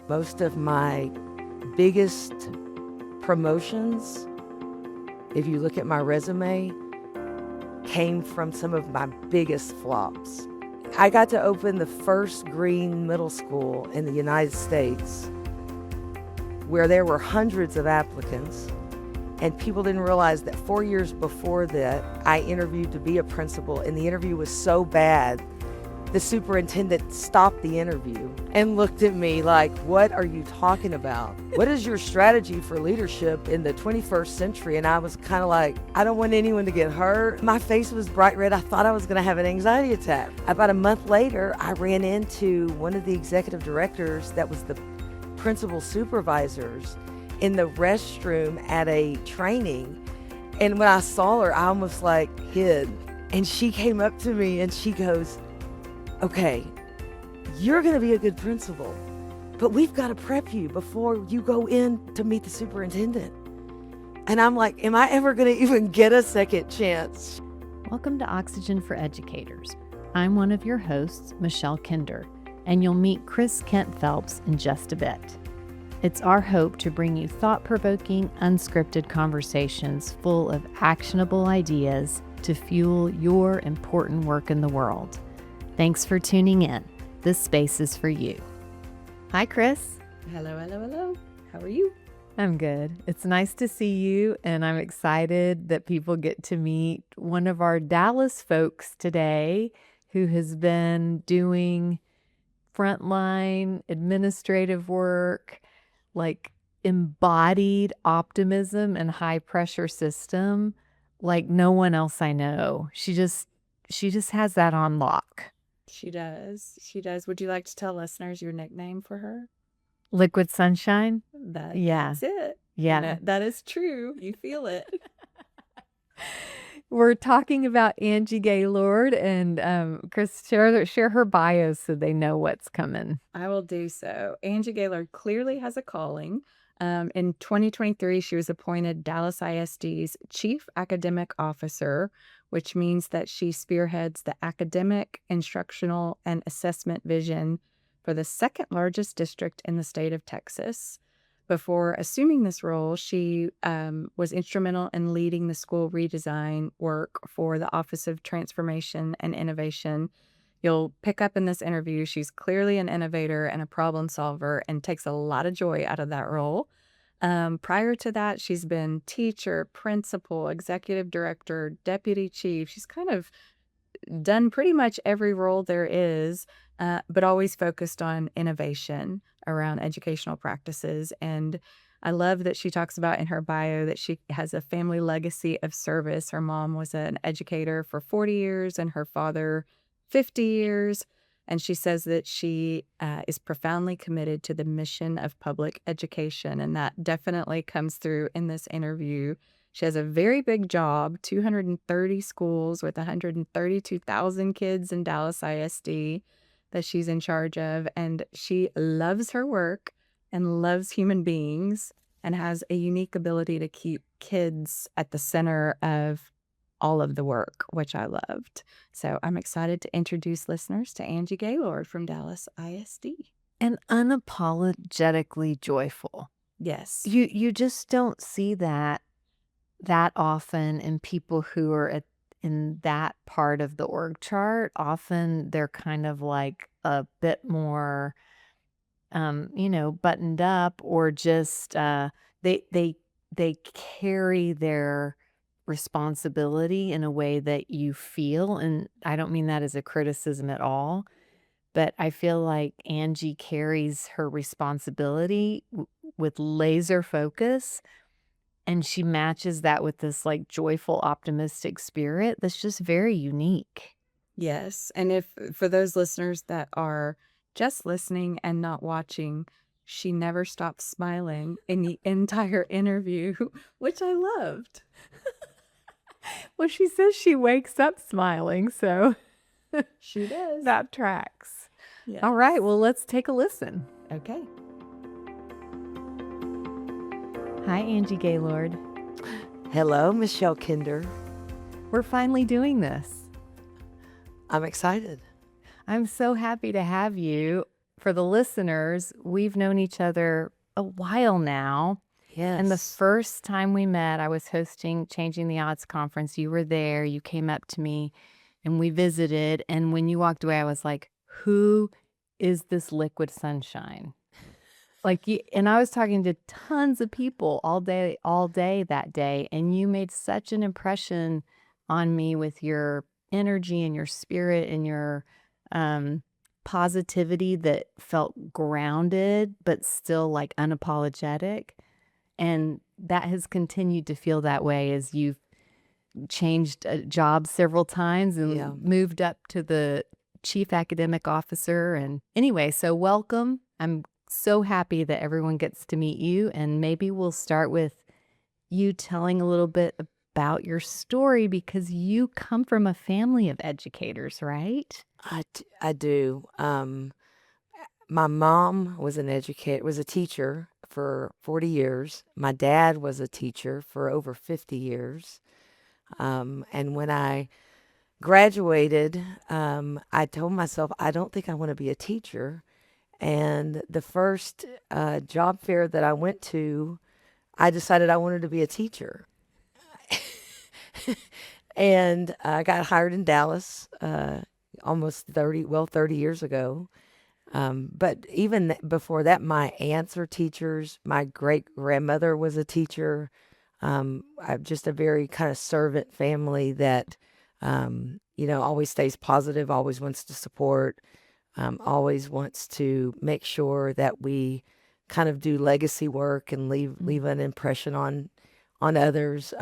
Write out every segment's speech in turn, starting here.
Most of my biggest promotions, if you look at my resume, came from some of my biggest flops. I got to open the first green middle school in the United States where there were hundreds of applicants, and people didn't realize that 4 years before that, I interviewed to be a principal, and the interview was so bad, the superintendent stopped the interview and looked at me like, "What are you talking about? What is your strategy for leadership in the 21st century?" And I was kind of like, "I don't want anyone to get hurt." My face was bright red. I thought I was going to have an anxiety attack. About a month later, I ran into one of the executive directors that was the principal supervisors in the restroom at a training. And when I saw her, I almost like hid. And she came up to me and she goes, "Okay, you're going to be a good principal, but we've got to prep you before you go in to meet the superintendent." And I'm like, am I ever going to even get a second chance? Welcome to Oxygen for Educators. I'm one of your hosts, Michelle Kinder, and you'll meet Chris Kent Phelps in just a bit. It's our hope to bring you thought-provoking, unscripted conversations full of actionable ideas to fuel your important work in the world. Thanks for tuning in. This space is for you. Hi, Chris. Hello, hello, hello. How are you? I'm good. It's nice to see you, and I'm excited that people get to meet one of our Dallas folks today who has been doing frontline administrative work, like embodied optimism and high pressure system like no one else I know. She just has that on lock. She does. She does. Would you like to tell listeners your nickname for her? Liquid Sunshine? That's Yeah. it. Yeah. That is true. You feel it. We're talking about Angie Gaylord, and Chris, share her bio so they know what's coming. I will do so. Angie Gaylord clearly has a calling. In 2023, she was appointed Dallas ISD's Chief Academic Officer, which means that she spearheads the academic, instructional, and assessment vision for the second largest district in the state of Texas. Before assuming this role, she was instrumental in leading the school redesign work for the Office of Transformation and Innovation. You'll pick up in this interview, she's clearly an innovator and a problem solver and takes a lot of joy out of that role. Prior to that, she's been teacher, principal, executive director, deputy chief. She's kind of done pretty much every role there is, but always focused on innovation around educational practices. And I love that she talks about in her bio that she has a family legacy of service. Her mom was an educator for 40 years and her father 50 years. And she says that she is profoundly committed to the mission of public education. And that definitely comes through in this interview. She has a very big job, 230 schools with 132,000 kids in Dallas ISD that she's in charge of. And she loves her work and loves human beings and has a unique ability to keep kids at the center of all of the work, which I loved. So I'm excited to introduce listeners to Angie Gaylord from Dallas ISD. And unapologetically joyful. Yes. You just don't see that often in people who are in that part of the org chart. Often they're kind of like a bit more, buttoned up, or just they carry their responsibility in a way that you feel. And I don't mean that as a criticism at all, but I feel like Angie carries her responsibility with laser focus. And she matches that with this like joyful, optimistic spirit that's just very unique. Yes. And if for those listeners that are just listening and not watching, she never stops smiling in the entire interview, which I loved. Well, she says she wakes up smiling, so She does. that tracks. Yes. All right, well, let's take a listen. Okay. Hi, Angie Gaylord. Hello, Michelle Kinder. We're finally doing this. I'm excited. I'm so happy to have you for the listeners, we've known each other a while now. And the Yes. first time we met, I was hosting Changing the Odds conference. You were there. You came up to me and we visited. And when you walked away, I was like, who is this liquid sunshine? And I was talking to tons of people all day that day. And you made such an impression on me with your energy and your spirit and your positivity that felt grounded, but still like unapologetic. And that has continued to feel that way as you've changed jobs several times and Yeah. moved up to the chief academic officer. And anyway, so welcome. I'm so happy that everyone gets to meet you. And maybe we'll start with you telling a little bit about your story because you come from a family of educators, right? I do. My mom was was a teacher for 40 years. My dad was a teacher for over 50 years. And when I graduated, I told myself, I don't think I want to be a teacher. And the first job fair that I went to, I decided I wanted to be a teacher. And I got hired in Dallas almost 30 years ago. But even before that, my aunts are teachers. My great grandmother was a teacher. I'm just a very kind of servant family that, always stays positive, always wants to support, always wants to make sure that we kind of do legacy work and leave an impression on others.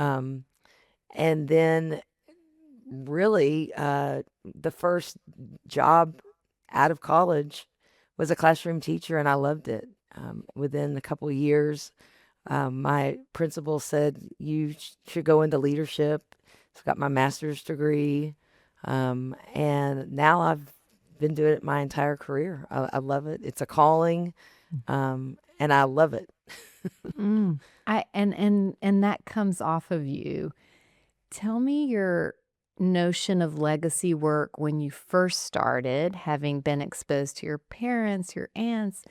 And then really, the first job out of college was a classroom teacher, and I loved it. Within a couple of years, my principal said, you should go into leadership. So I got my master's degree. And now I've been doing it my entire career. I love it. It's a calling. And I love it. Mm. And that comes off of you. Tell me your notion of legacy work when you first started, having been exposed to your parents, your aunts,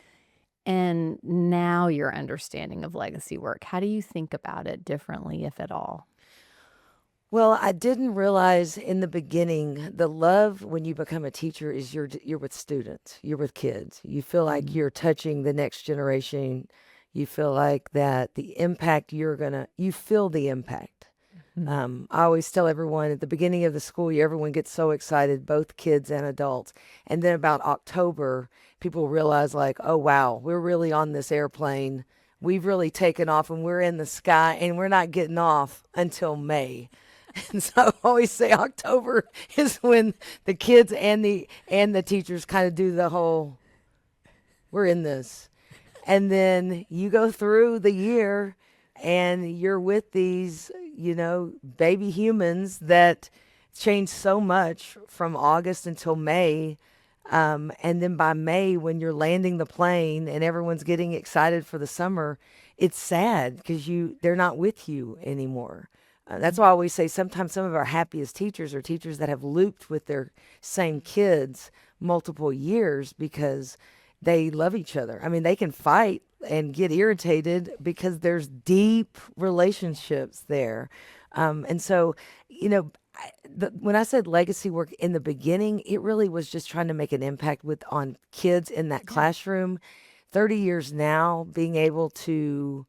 and now your understanding of legacy work. How do you think about it differently, if at all? Well, I didn't realize in the beginning, the love when you become a teacher is you're with students, you're with kids. You feel like you're touching the next generation. You feel like that the impact you feel the impact. I always tell everyone at the beginning of the school year, everyone gets so excited, both kids and adults. And then about October, people realize like, oh, wow, we're really on this airplane. We've really taken off and we're in the sky and we're not getting off until May. And so I always say October is when the kids and the teachers kind of do the whole, we're in this. And then you go through the year and you're with these, baby humans that change so much from August until May. And then by May, when you're landing the plane and everyone's getting excited for the summer, it's sad because they're not with you anymore. That's why I always say sometimes some of our happiest teachers are teachers that have looped with their same kids multiple years because they love each other. I mean, they can fight and get irritated because there's deep relationships there. And so, when I said legacy work in the beginning, it really was just trying to make an impact on kids in that classroom. 30 years now, being able to,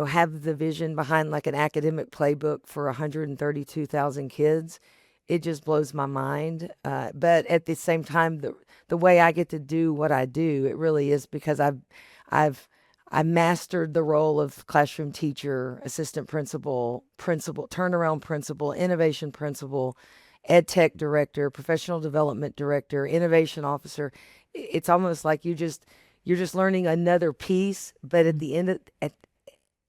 have the vision behind like an academic playbook for 132,000 kids, it just blows my mind. But at the same time, the way I get to do what I do, it really is because I mastered the role of classroom teacher, assistant principal, turnaround principal, innovation principal, ed tech director, professional development director, innovation officer. It's almost like you're just learning another piece, but at the end at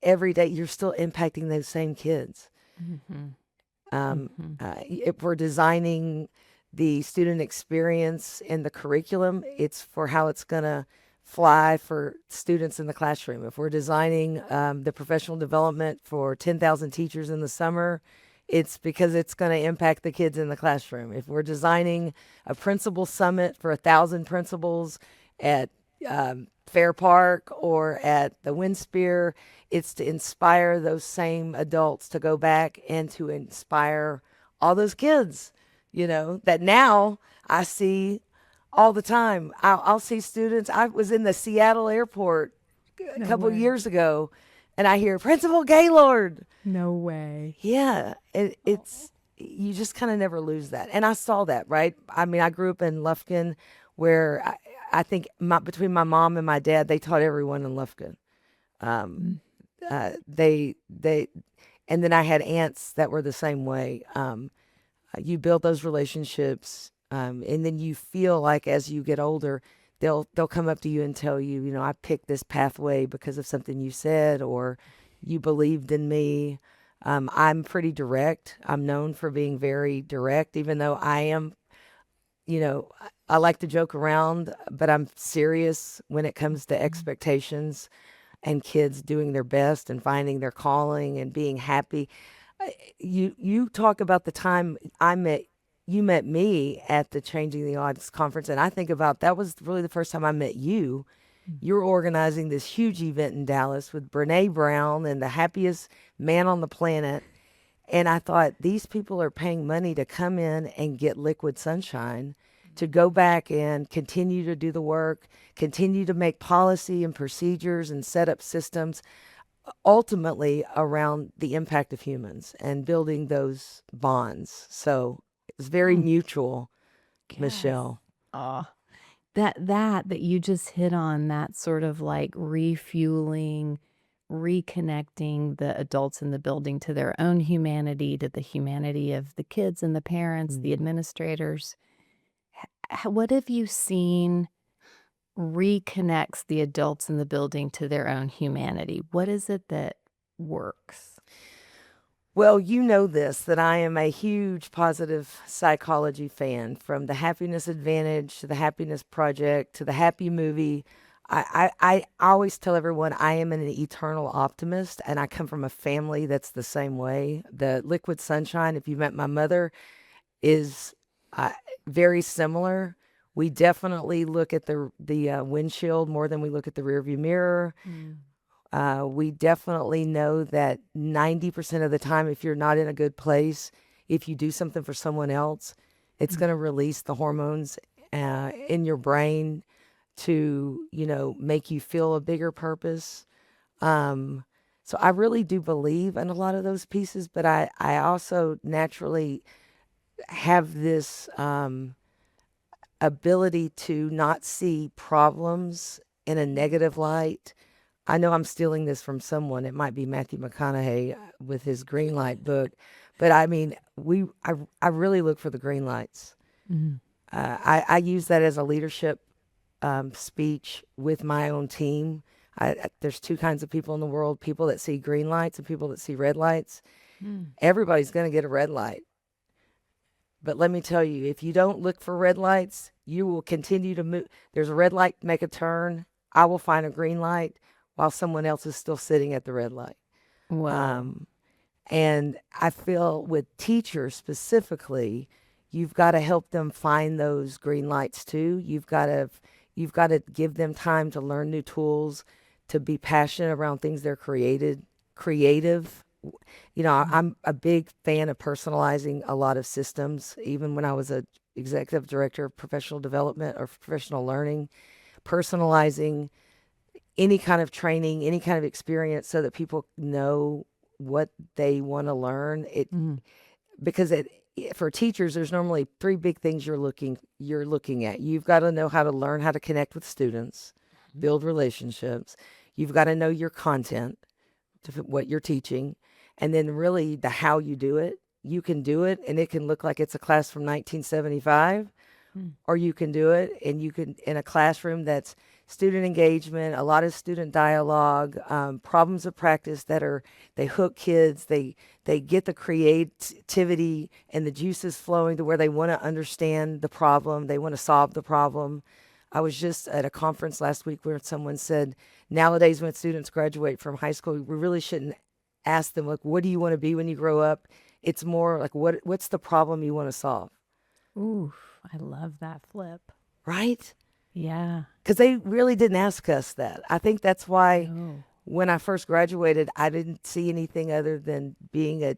every day you're still impacting those same kids. If we're designing the student experience in the curriculum, it's for how it's going to fly for students in the classroom. If we're designing the professional development for 10,000 teachers in the summer, it's because it's going to impact the kids in the classroom. If we're designing a principal summit for 1,000 principals at Fair Park or at the Windspear. It's to inspire those same adults to go back and to inspire all those kids, that now I see all the time. I'll see students. I was in the Seattle airport a No couple way. years ago, and I hear Principal Gaylord. No way. Yeah, it's you just kind of never lose that. And I saw that, right? I mean, I grew up in Lufkin, where I think between my mom and my dad, they taught everyone in Lufkin. Um, they, and then I had aunts that were the same way. You build those relationships, and then you feel like as you get older, they'll come up to you and tell you, I picked this pathway because of something you said, or you believed in me. I'm pretty direct. I'm known for being very direct, even though I am, I like to joke around, but I'm serious when it comes to expectations and kids doing their best and finding their calling and being happy. You talk about the time you met me at the Changing the Odds conference, and I think about that was really the first time I met you. You're organizing this huge event in Dallas with Brene Brown and the happiest man on the planet. And I thought, these people are paying money to come in and get liquid sunshine, to go back and continue to do the work, continue to make policy and procedures and set up systems ultimately around the impact of humans and building those bonds. So it was very mutual, Michelle. Oh, that you just hit on, that sort of like refueling, reconnecting the adults in the building to their own humanity, to the humanity of the kids and the parents, the administrators. What have you seen reconnects the adults in the building to their own humanity? What is it that works? Well, you know this, that I am a huge positive psychology fan, from the Happiness Advantage to the Happiness Project to the Happy Movie. I always tell everyone I am an eternal optimist, and I come from a family that's the same way. The liquid sunshine, if you met my mother, is very similar. We definitely look at the windshield more than we look at the rearview mirror. We definitely know that 90% of the time, if you're not in a good place, if you do something for someone else, it's going to release the hormones in your brain to, make you feel a bigger purpose. So I really do believe in a lot of those pieces, but I also naturally have this ability to not see problems in a negative light. I know I'm stealing this from someone. It might be Matthew McConaughey with his green light book, but I mean, I really look for the green lights. I use that as a leadership speech with my own team. There's two kinds of people in the world: people that see green lights and people that see red lights. Everybody's going to get a red light. But let me tell you, if you don't look for red lights, you will continue to move. There's a red light, make a turn. I will find a green light while someone else is still sitting at the red light. Wow. And I feel with teachers specifically, you've got to help them find those green lights too. You've got to give them time to learn new tools, to be passionate around things they're creative. I'm a big fan of personalizing a lot of systems. Even when I was a executive director of professional development or professional learning, personalizing any kind of training, any kind of experience, so that people know what they want to learn. Because for teachers, there's normally three big things you're looking at. You've got to know how to learn how to connect with students, build relationships. You've got to know your content, what you're teaching, and then really the how you do it. You can do it, and it can look like it's a class from 1975, or you can do it, and you can in a classroom that's student engagement, a lot of student dialogue, problems of practice they hook kids, they get the creativity and the juices flowing to where they want to understand the problem, they want to solve the problem. I was just at a conference last week where someone said, nowadays when students graduate from high school, we really shouldn't ask them, like, what do you want to be when you grow up? It's more like, what's the problem you want to solve? Ooh, I love that flip. Right? Yeah. Because they really didn't ask us that. I think that's why No. when I first graduated, I didn't see anything other than being a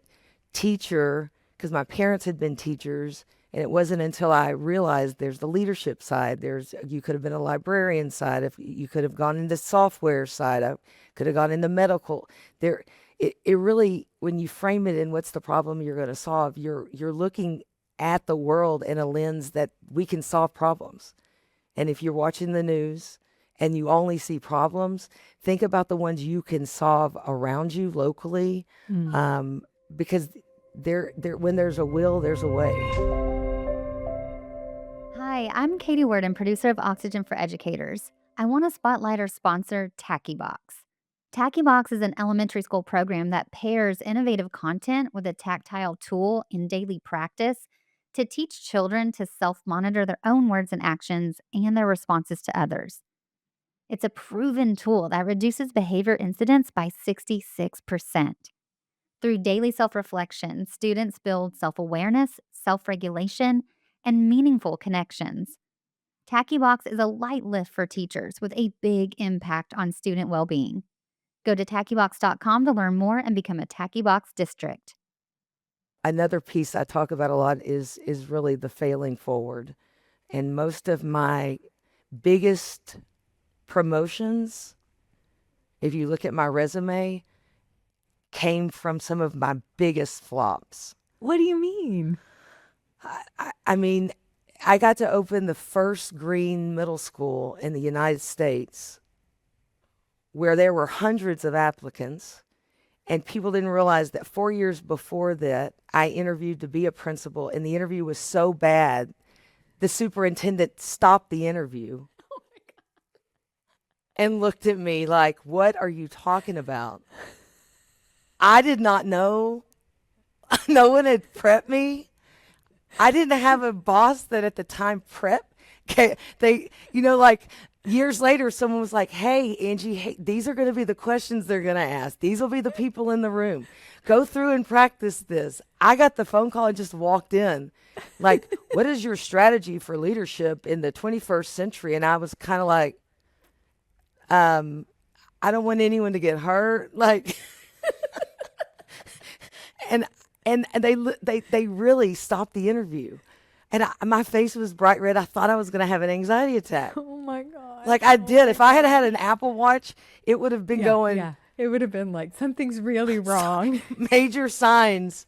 teacher because my parents had been teachers. And it wasn't until I realized there's the leadership side. You could have been a librarian side. If you could have gone into software side, I could have gone into medical. There, it really, when you frame it in what's the problem you're going to solve, you're looking at the world in a lens that we can solve problems. And if you're watching the news and you only see problems, think about the ones you can solve around you locally, because when there's a will, there's a way. Hi, I'm Katie Worden, producer of Oxygen for Educators. I want to spotlight our sponsor, TackieBox. TackieBox is an elementary school program that pairs innovative content with a tactile tool in daily practice to teach children to self-monitor their own words and actions and their responses to others. It's a proven tool that reduces behavior incidents by 66%. Through daily self-reflection, students build self-awareness, self-regulation, and meaningful connections. TackieBox is a light lift for teachers with a big impact on student well-being. Go to tackiebox.com to learn more and become a TackieBox district. Another piece I talk about a lot is really the failing forward. And most of my biggest promotions, if you look at my resume, came from some of my biggest flops. What do you mean? I mean, I got to open the first green middle school in the United States where there were hundreds of applicants, and people didn't realize that 4 years before that, I interviewed to be a principal, and the interview was so bad, the superintendent stopped the interview and looked at me like, "What are you talking about?" I did not know. No one had prepped me. I didn't have a boss that at the time prepped. They, like years later, someone was like, "Hey, Angie, hey, these are going to be the questions they're going to ask. These will be the people in the room. Go through and practice this." I got the phone call and just walked in. Like, "What is your strategy for leadership in the 21st century?" And I was kind of like, I don't want anyone to get hurt. Like, and they really stopped the interview. And my face was bright red. I thought I was going to have an anxiety attack. Oh my God. Like I did. If I had had an Apple Watch, it would have been going Yeah. It would have been like, something's really wrong. major signs.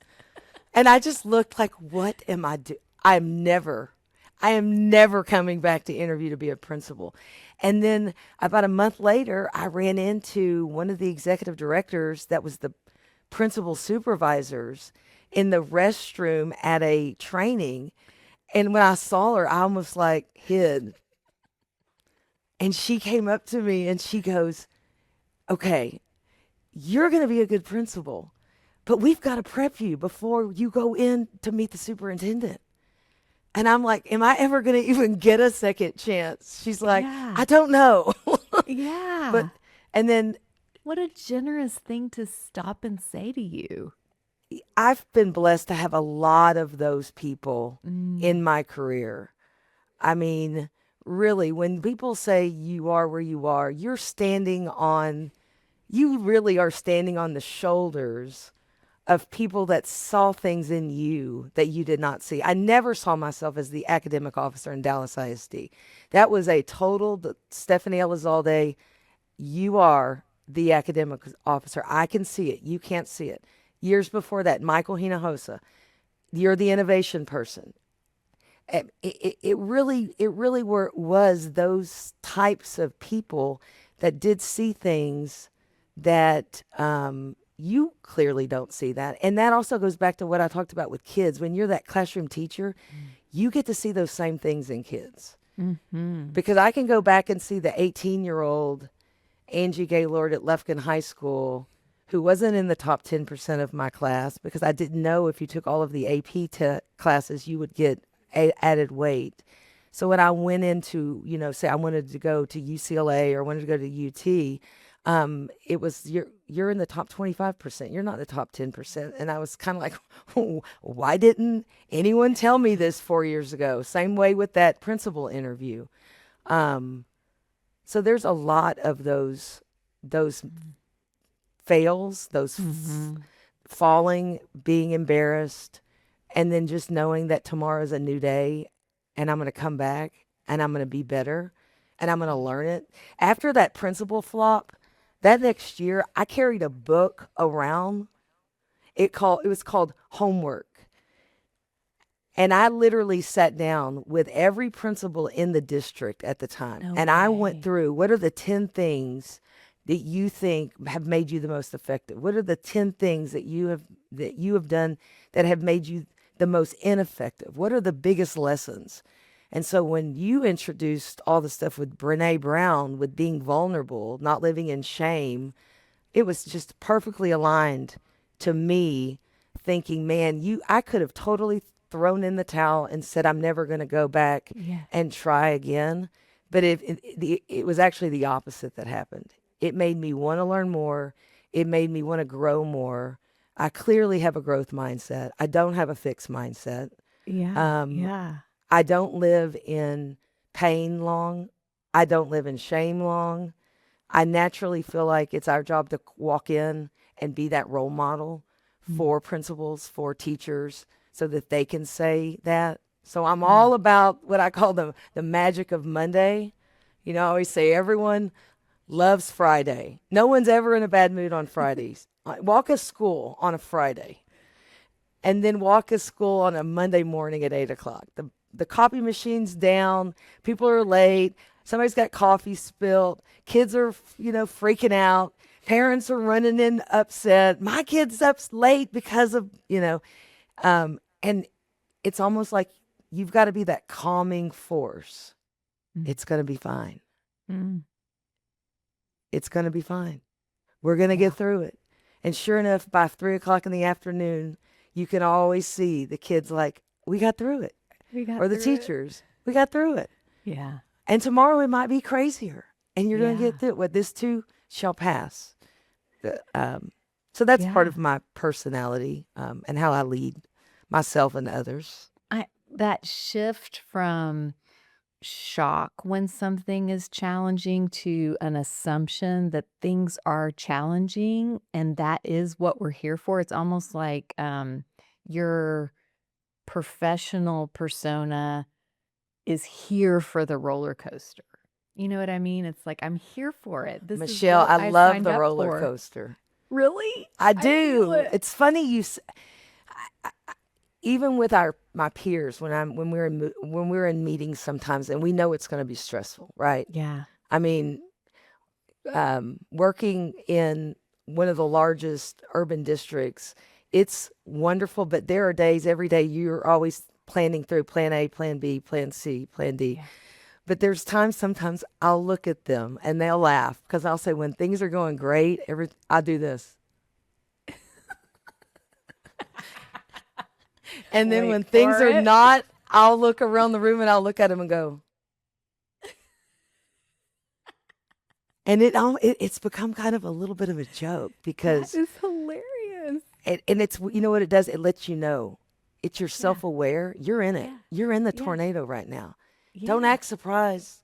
And I just looked like, what am I doing? I am never coming back to interview to be a principal. And then about a month later, I ran into one of the executive directors that was the principal supervisors in the restroom at a training. And when I saw her, I almost like hid. And she came up to me and she goes, "Okay, you're going to be a good principal, but we've got to prep you before you go in to meet the superintendent." And I'm like, "Am I ever going to even get a second chance?" She's like, Yeah. "I don't know." Yeah. And then What a generous thing to stop and say to you. I've been blessed to have a lot of those people in my career. I mean, really, when people say you are where you are, you really are standing on the shoulders of people that saw things in you that you did not see. I never saw myself as the academic officer in Dallas ISD. That was a total, Stephanie Elizalde, you are the academic officer. I can see it. You can't see it. Years before that, Michael Hinojosa, you're the innovation person. It really was those types of people that did see things that you clearly don't see that. And that also goes back to what I talked about with kids. When you're that classroom teacher, you get to see those same things in kids. Mm-hmm. Because I can go back and see the 18-year-old Angie Gaylord at Lufkin High School who wasn't in the top 10% of my class because I didn't know if you took all of the AP classes, you would get added weight. So when I went into, say I wanted to go to UCLA or wanted to go to UT, it was you're in the top 25%. You're not in the top 10%. And I was kind of like, why didn't anyone tell me this 4 years ago? Same way with that principal interview. So there's a lot of those fails, those Mhm. falling, being embarrassed, and then just knowing that tomorrow's a new day and I'm going to come back and I'm going to be better and I'm going to learn it. After that principal flop, that next year, I carried a book around. It was called Homework. And I literally sat down with every principal in the district at the time. No And I went way. through, what are the 10 things that you think have made you the most effective? What are the 10 things that you have done that have made you the most ineffective? What are the biggest lessons? And so when you introduced all the stuff with Brene Brown, with being vulnerable, not living in shame, it was just perfectly aligned to me thinking, man, I could have totally thrown in the towel and said, I'm never going to go back Yeah. and try again. But it was actually the opposite that happened. It made me want to learn more. It made me want to grow more. I clearly have a growth mindset. I don't have a fixed mindset. Yeah. Um, Yeah. I don't live in pain long. I don't live in shame long. I naturally feel like it's our job to walk in and be that role model for principals, for teachers, so that they can say that. So I'm all about what I call the magic of Monday. You know, I always say everyone loves Friday. No one's ever in a bad mood on Fridays. Walk a school on a Friday, and then walk a school on a Monday morning at 8 o'clock. The copy machine's down. People are late. Somebody's got coffee spilled. Kids are, freaking out. Parents are running in upset. My kid's up late because of, and it's almost like you've got to be that calming force. Mm. It's going to be fine. Mm. It's going to be fine. We're going to Yeah. get through it. And sure enough, by 3 o'clock in the afternoon, you can always see the kids like, we got through it. We got Or the through it. teachers, we got through it. Yeah. And tomorrow it might be crazier. And you're going to Yeah. get through it. What this too shall pass. So that's part Yeah. of my personality, and how I lead myself and others. That shift from shock when something is challenging to an assumption that things are challenging and that is what we're here for. It's almost like your professional persona is here for the roller coaster. You know what I mean? It's like, I'm here for it. This is Michelle, what I I love signed the up roller for. coaster. Really? I feel do. it. It's funny even with my peers when we're in meetings sometimes, and we know it's going to be stressful, right? Yeah. I mean, working in one of the largest urban districts, it's wonderful, but there are days, every day, you're always planning through plan A, plan B, plan C, plan D. Yeah. But there's times sometimes I'll look at them and they'll laugh because I'll say, when things are going great, I do this. And then Wait when things for are it. not, I'll look around the room and I'll look at them and go. And it's become kind of a little bit of a joke because That is hilarious. and it's, you know what it does? It lets you know. It's you're Yeah. self-aware. You're in it. Yeah. You're in the Yeah. tornado right now. Don't Yeah. act surprised.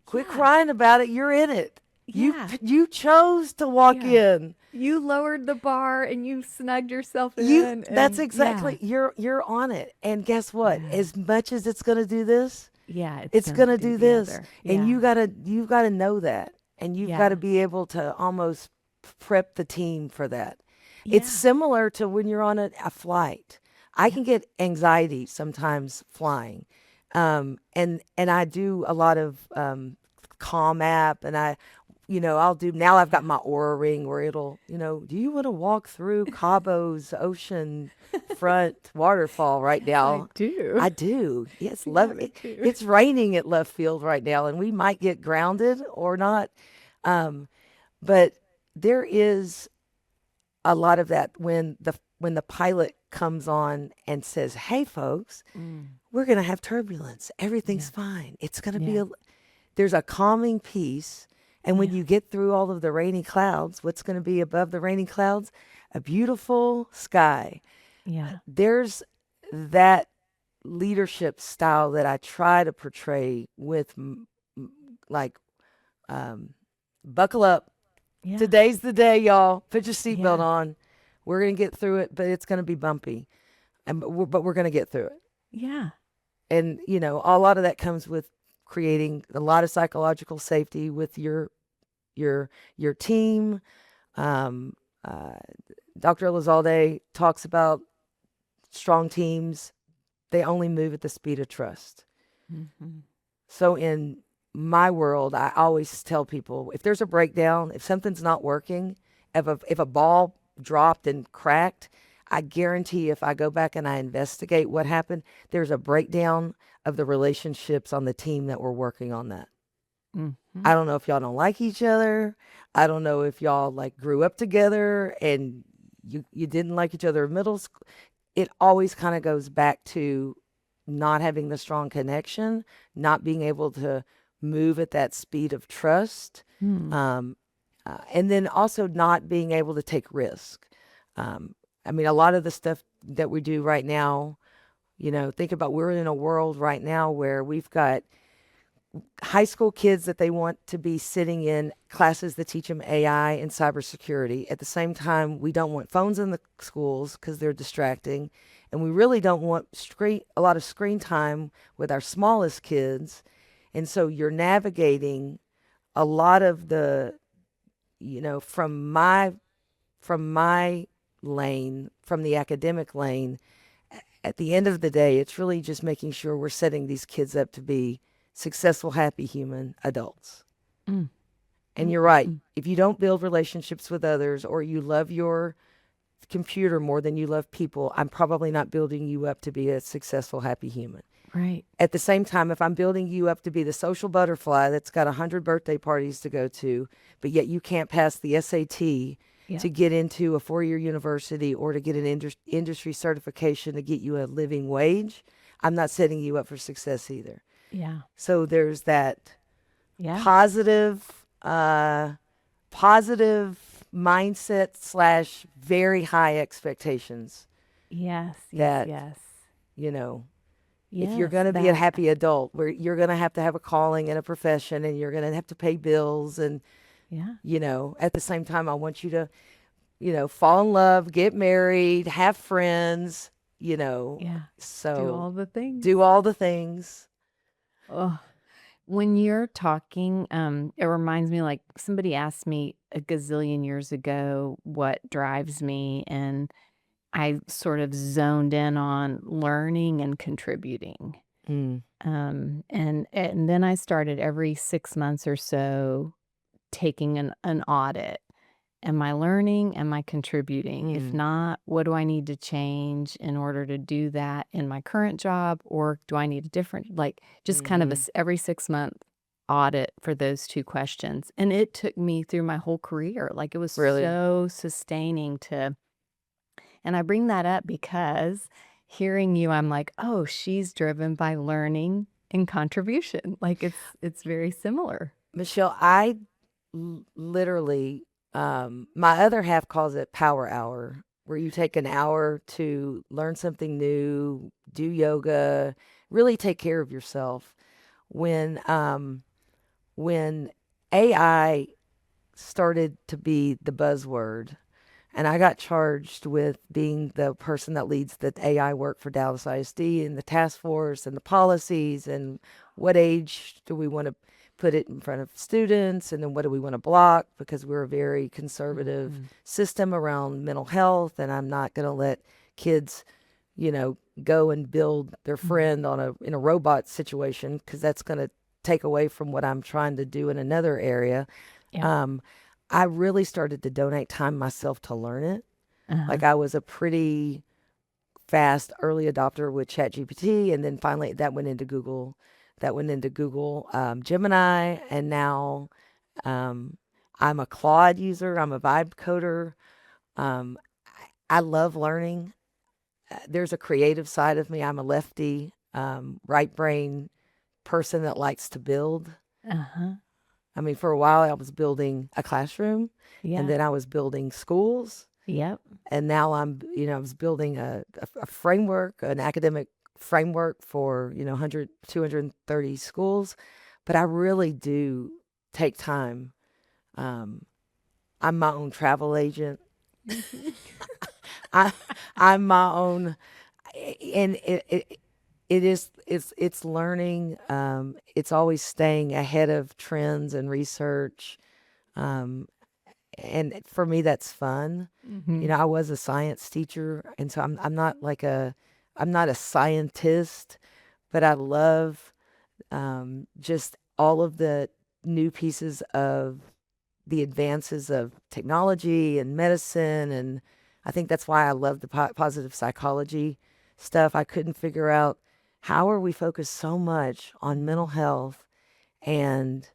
Quit Yeah. crying about it. You're in it. Yeah. You chose to walk Yeah. in. You lowered the bar and you snugged yourself You in. that's and exactly you're on it. And guess what? Yeah. As much as it's gonna do this, Yeah, it's gonna do the this. other. And Yeah. you've gotta know that. And you've Yeah. gotta be able to almost prep the team for that. It's Yeah. similar to when you're on a flight. I Yeah. can get anxiety sometimes flying. And I do a lot of Calm app, and I'll do, now I've got my Aura ring where it'll, do you want to walk through Cabo's ocean front waterfall right now? do. I do. Yes, Yeah, love me it. too. It's raining at left field right now, and we might get grounded or not. But there is a lot of that when the pilot comes on and says, "Hey, folks, we're going to have turbulence. Everything's fine. It's going to be Yeah. there's a calming peace." And when Yeah. you get through all of the rainy clouds, what's going to be above the rainy clouds? A beautiful sky. Yeah. There's that leadership style that I try to portray with like, buckle up. Yeah. Today's the day, y'all. Put your seatbelt Yeah. on. We're going to get through it, but it's going to be bumpy. But we're going to get through it. Yeah. And, you know, a lot of that comes with creating a lot of psychological safety with your team. Um, Dr. Elizalde talks about strong teams. They only move at the speed of trust. Mm-hmm. So in my world, I always tell people, if there's a breakdown, if something's not working, if a ball dropped and cracked, I guarantee if I go back and I investigate what happened, there's a breakdown of the relationships on the team that were working on that. Mm-hmm. I don't know if y'all don't like each other. I don't know if y'all like grew up together and you didn't like each other in middle school. It always kind of goes back to not having the strong connection, not being able to move at that speed of trust, and then also not being able to take risk. I mean, a lot of the stuff that we do right now, you know, think about, we're in a world right now where we've got high school kids that they want to be sitting in classes that teach them AI and cybersecurity. At the same time, we don't want phones in the schools because they're distracting. And we really don't want a lot of screen time with our smallest kids. And so you're navigating a lot of the, you know, from my lane, from the academic lane. At the end of the day, it's really just making sure we're setting these kids up to be successful, happy human adults. Mm. And you're right. If you don't build relationships with others, or you love your computer more than you love people, I'm probably not building you up to be a successful, happy human. Right. At the same time, if I'm building you up to be the social butterfly that's got 100 birthday parties to go to, but yet you can't pass the SAT to get into a 4-year university or to get an industry certification to get you a living wage, I'm not setting you up for success either. Yeah. So there's that Yeah. positive mindset / very high expectations. Yes. That, Yes. you know, Yes. if you're going to be a happy adult, where you're going to have a calling and a profession, and you're going to have to pay bills, and Yeah. you know, at the same time, I want you to, you know, fall in love, get married, have friends, you know. Yeah. So Do all the things. do all the things. Oh, when you're talking, it reminds me, like, somebody asked me a gazillion years ago what drives me, and I sort of zoned in on learning and contributing. Mm. And then I started every 6 months or so taking an audit. Am I learning? Am I contributing? If not, what do I need to change in order to do that in my current job? Or do I need a different, like, just kind of every 6-month audit for those two questions? And it took me through my whole career. Like, it was Really? so sustaining and I bring that up because hearing you, I'm like, oh, she's driven by learning and contribution. Like, it's very similar. Michelle, I literally, my other half calls it power hour, where you take an hour to learn something new, do yoga, really take care of yourself. When AI started to be the buzzword, and I got charged with being the person that leads the AI work for Dallas ISD and the task force and the policies, and what age do we want to put it in front of students, and then what do we want to block, because we're a very conservative system around mental health, and I'm not going to let kids, you know, go and build their friend in a robot situation, because that's going to take away from what I'm trying to do in another area. Yeah. I really started to donate time myself to learn it. Uh-huh. Like, I was a pretty fast early adopter with ChatGPT, and then finally that went into Google. Gemini, and now I'm a Claude user. I'm a vibe coder. I love learning. There's a creative side of me. I'm a lefty, right brain person that likes to build. Uh-huh. I mean, for a while I was building a classroom, Yeah. and then I was building schools, Yep. and now I was building a framework, an academic framework for, 100, 230 schools. but I really do take time. Um, I'm my own travel agent. I, I'm my own, and it's learning. It's always staying ahead of trends and research. Um, and for me, that's fun. Mm-hmm. I was a science teacher, and so I'm not a scientist, but I love just all of the new pieces of the advances of technology and medicine. And I think that's why I love the positive psychology stuff. I couldn't figure out how are we focused so much on mental health, and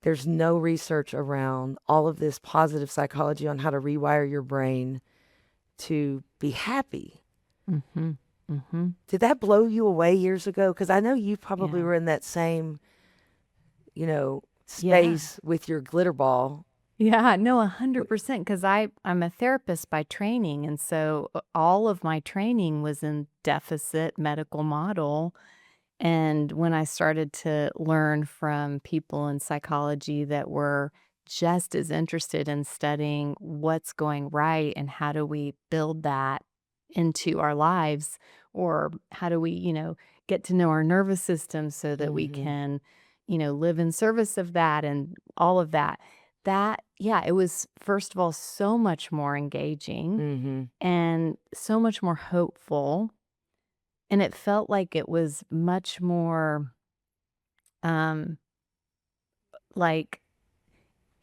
there's no research around all of this positive psychology on how to rewire your brain to be happy. Mm-hmm. Mm-hmm. Did that blow you away years ago? Because I know you probably Yeah. were in that same, Yeah. space with your glitter ball. Yeah, no, 100%. Because I'm a therapist by training, and so all of my training was in deficit medical model. And when I started to learn from people in psychology that were just as interested in studying what's going right and how do we build that into our lives, or how do we, get to know our nervous system so that we Mm-hmm. can, live in service of that and all of that. Yeah, it was, first of all, so much more engaging Mm-hmm. and so much more hopeful. And it felt like it was much more, um, like,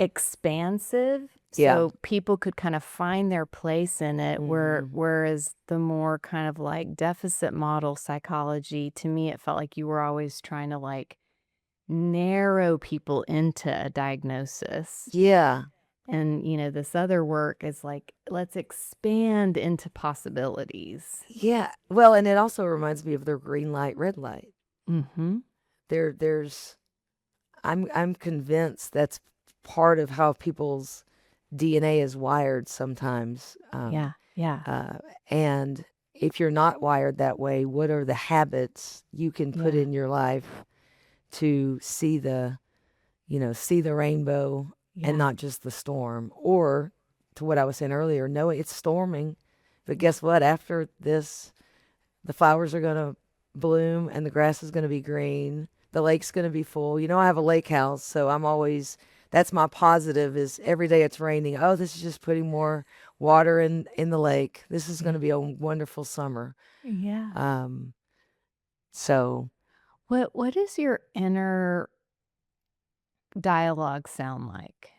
expansive, Yeah. so people could kind of find their place in it, Mm-hmm. whereas the more kind of, like, deficit model psychology, to me, it felt like you were always trying to, like, narrow people into a diagnosis. Yeah. And, this other work is like, let's expand into possibilities. Yeah. Well, and it also reminds me of the green light, red light. Mhm. There's I'm convinced that's part of how people's DNA is wired sometimes. Yeah, yeah, And if you're not wired that way, what are the habits you can put yeah, in your life to see the rainbow and yeah. not just the storm? Or to what I was saying earlier, no, it's storming, but guess what? After this, the flowers are going to bloom and the grass is going to be green. The lake's going to be full. I have a lake house, so that's my positive is every day it's raining. Oh, this is just putting more water in the lake. This is going to be a wonderful summer. Yeah. Um, so What does your inner dialogue sound like?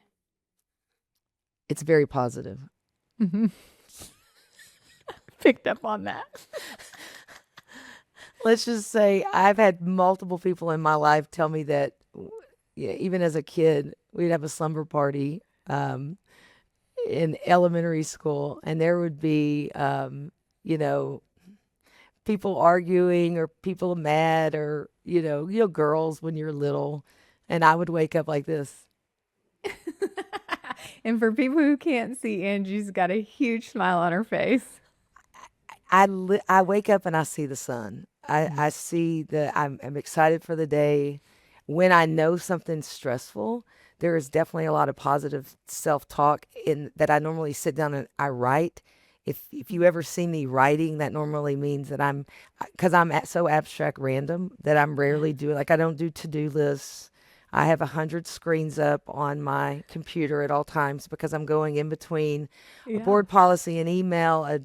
it's very positive. Mhm. Picked up on that. Let's just say I've had multiple people in my life tell me that, yeah, even as a kid, we'd have a slumber party in elementary school, and there would be, you know, people arguing or people mad or, girls when you're little, and I would wake up like this. And for people who can't see, Angie's got a huge smile on her face. I wake up and I see the sun. I see I'm excited for the day. When I know something's stressful, there is definitely a lot of positive self-talk in that I normally sit down and I write. If you ever see me writing, that normally means that because so abstract random that I'm rarely doing, like I don't do to-do lists. I have 100 screens up on my computer at all times because I'm going in between a Yeah. board policy, an email, a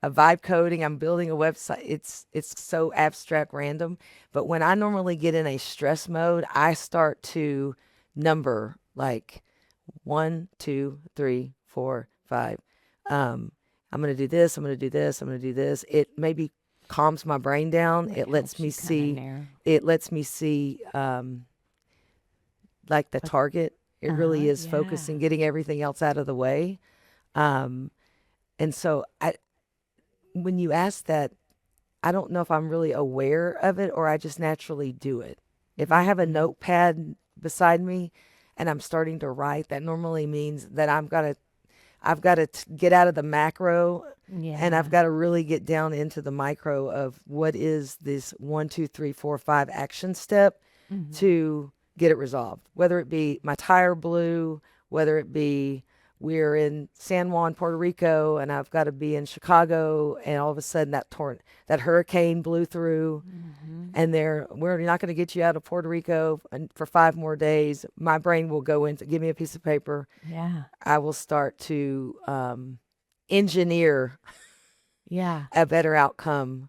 vibe coding. I'm building a website. It's so abstract random. But when I normally get in a stress mode, I start to number like 1, 2, 3, 4, 5. I'm gonna do this. I'm gonna do this. I'm gonna do this. It maybe calms my brain down. Like, It lets helps me you kinda see. narrow. It lets me see like the Like, target. It really is yeah. focusing, getting everything else out of the way. Um, and so when you ask that, I don't know if I'm really aware of it or I just naturally do it. If I have a notepad beside me and I'm starting to write, that normally means that I've got to get out of the macro and I've Yeah. got to really get down into the micro of what is this 1, 2, 3, 4, 5 action step to get it resolved. Whether it be my tire blew, whether it be we're in San Juan, Puerto Rico, and I've got to be in Chicago, and all of a sudden that hurricane blew through, and we're not going to get you out of Puerto Rico for 5 more days. My brain will go into, give me a piece of paper. Yeah. I will start to engineer Yeah. a better outcome.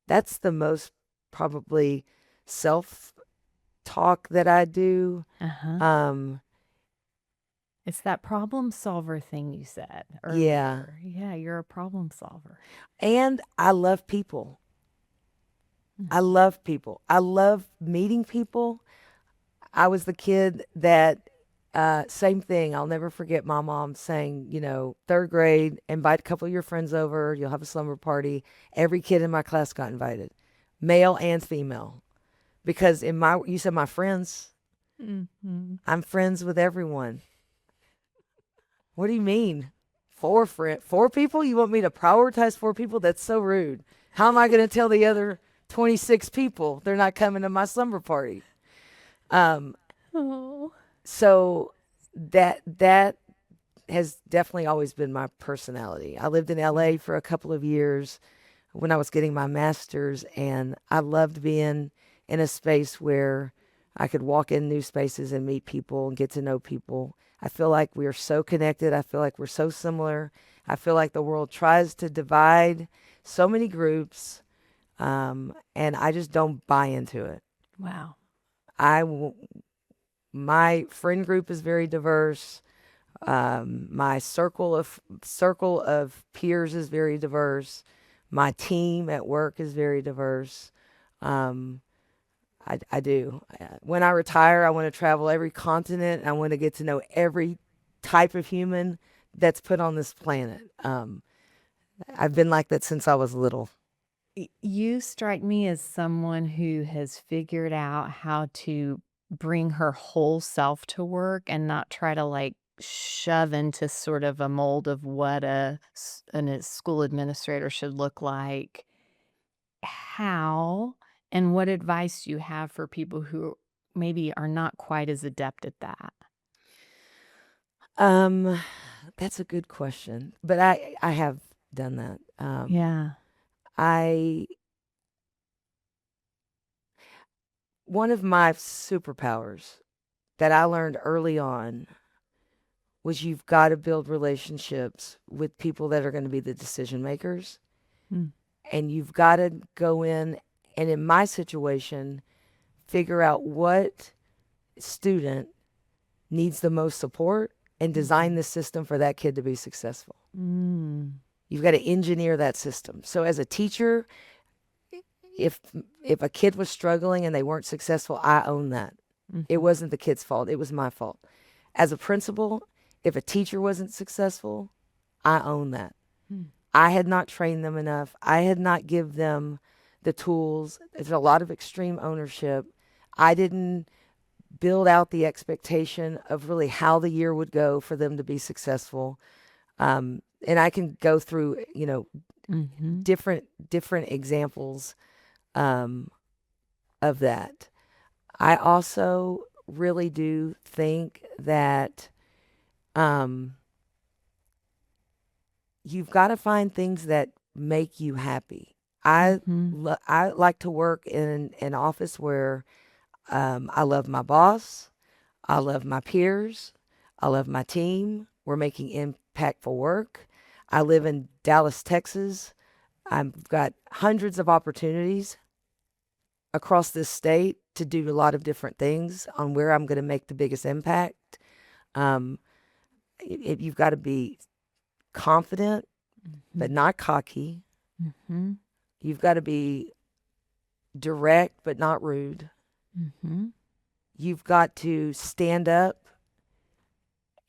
That's the most probably self-talk that I do. It's that problem solver thing you said Yeah. earlier. Yeah, you're a problem solver. And I love people. I love people. I love meeting people. I was the kid that, same thing. I'll never forget my mom saying, 3rd grade, invite a couple of your friends over. You'll have a slumber party. Every kid in my class got invited, male and female. Because you said my friends, I'm friends with everyone. What do you mean? 4 people? You want me to prioritize 4 people? That's so rude. How am I going to tell the other 26 people they're not coming to my slumber party? So that has definitely always been my personality. I lived in LA for a couple of years when I was getting my master's, and I loved being in a space where I could walk in new spaces and meet people and get to know people. I feel like we are so connected. I feel like we're so similar. I feel like the world tries to divide so many groups, and I just don't buy into it. Wow. My friend group is very diverse. My circle of peers is very diverse. My team at work is very diverse. I do. When I retire, I want to travel every continent. I want to get to know every type of human that's put on this planet. I've been like that since I was little. You strike me as someone who has figured out how to bring her whole self to work and not try to shove into sort of a mold of what a school administrator should look like. How and what advice do you have for people who maybe are not quite as adept at that? That's a good question, but I have done that. Yeah. One of my superpowers that I learned early on was you've got to build relationships with people that are going to be the decision makers. And you've got to go in my situation, figure out what student needs the most support and design the system for that kid to be successful. You've got to engineer that system. So as a teacher, if a kid was struggling and they weren't successful, I own that. It wasn't the kid's fault. It was my fault. As a principal, if a teacher wasn't successful, I own that. I had not trained them enough. I had not given them the tools. There's a lot of extreme ownership. I didn't build out the expectation of really how the year would go for them to be successful. And I can go through, different examples of that. I also really do think that you've got to find things that make you happy. I like to work in an office where I love my boss, I love my peers, I love my team. We're making impactful work. I live in Dallas, Texas. I've got hundreds of opportunities across this state to do a lot of different things on where I'm going to make the biggest impact. You've got to be confident, but not cocky. You've got to be direct, but not rude. You've got to stand up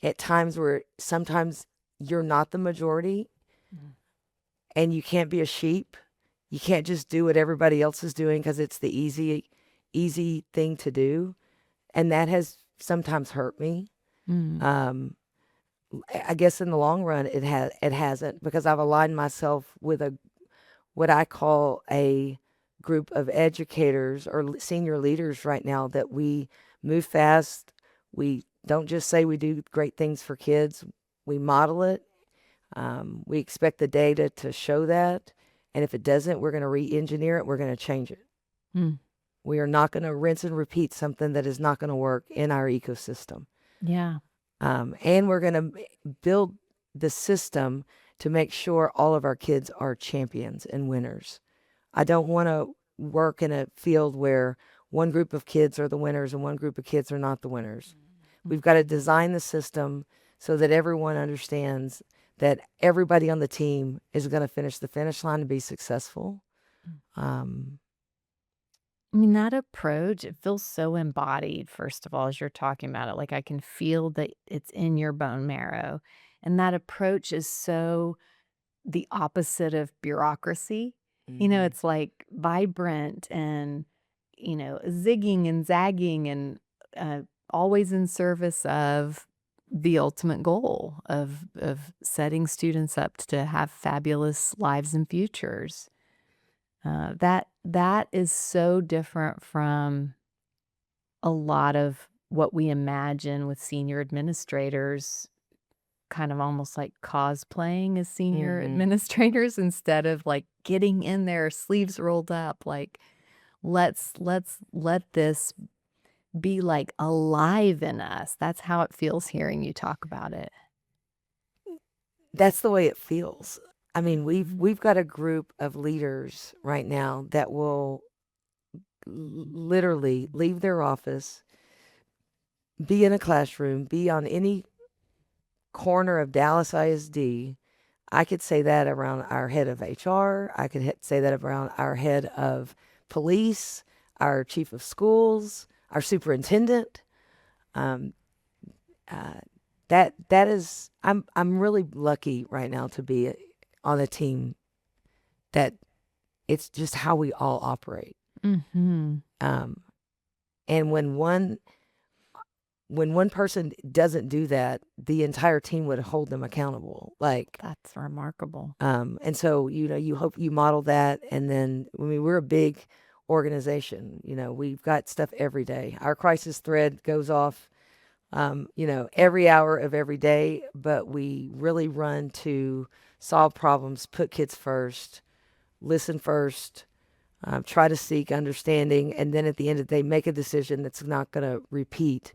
at times where sometimes you're not the majority and you can't be a sheep. You can't just do what everybody else is doing because it's the easy thing to do. And that has sometimes hurt me. I guess in the long run, it hasn't, because I've aligned myself with what I call a group of educators or senior leaders right now that we move fast. We don't just say we do great things for kids, we model it. We expect the data to show that. And if it doesn't, we're going to re-engineer it. We're going to change it. Mm. We are not going to rinse and repeat something that is not going to work in our ecosystem. Yeah. And we're going to build the system to make sure all of our kids are champions and winners. I don't want to work in a field where one group of kids are the winners and one group of kids are not the winners. We've got to design the system so that everyone understands that everybody on the team is going to finish the finish line and be successful. I mean, that approach, it feels so embodied, first of all, as you're talking about it. Like I can feel that it's in your bone marrow. And that approach is so the opposite of bureaucracy. It's like vibrant and, zigging and zagging and always in service of the ultimate goal of setting students up to have fabulous lives and futures. That is so different from a lot of what we imagine with senior administrators, kind of almost like cosplaying as senior administrators instead of like getting in there, sleeves rolled up, like let's let this be like alive in us. That's how it feels hearing you talk about it. That's the way it feels. I mean, we've got a group of leaders right now that will literally leave their office, be in a classroom, be on any corner of Dallas ISD. I could say that around our head of HR. I could say that around our head of police, our chief of schools, our superintendent. That is, I'm really lucky right now to be on a team that it's just how we all operate. And when one person doesn't do that, the entire team would hold them accountable. Like That's remarkable. and so you hope you model that. And then we're a big organization. We've got stuff every day. Our crisis thread goes off every hour of every day, but we really run to solve problems, put kids first, listen first, try to seek understanding, and then at the end of the day, make a decision that's not going to repeat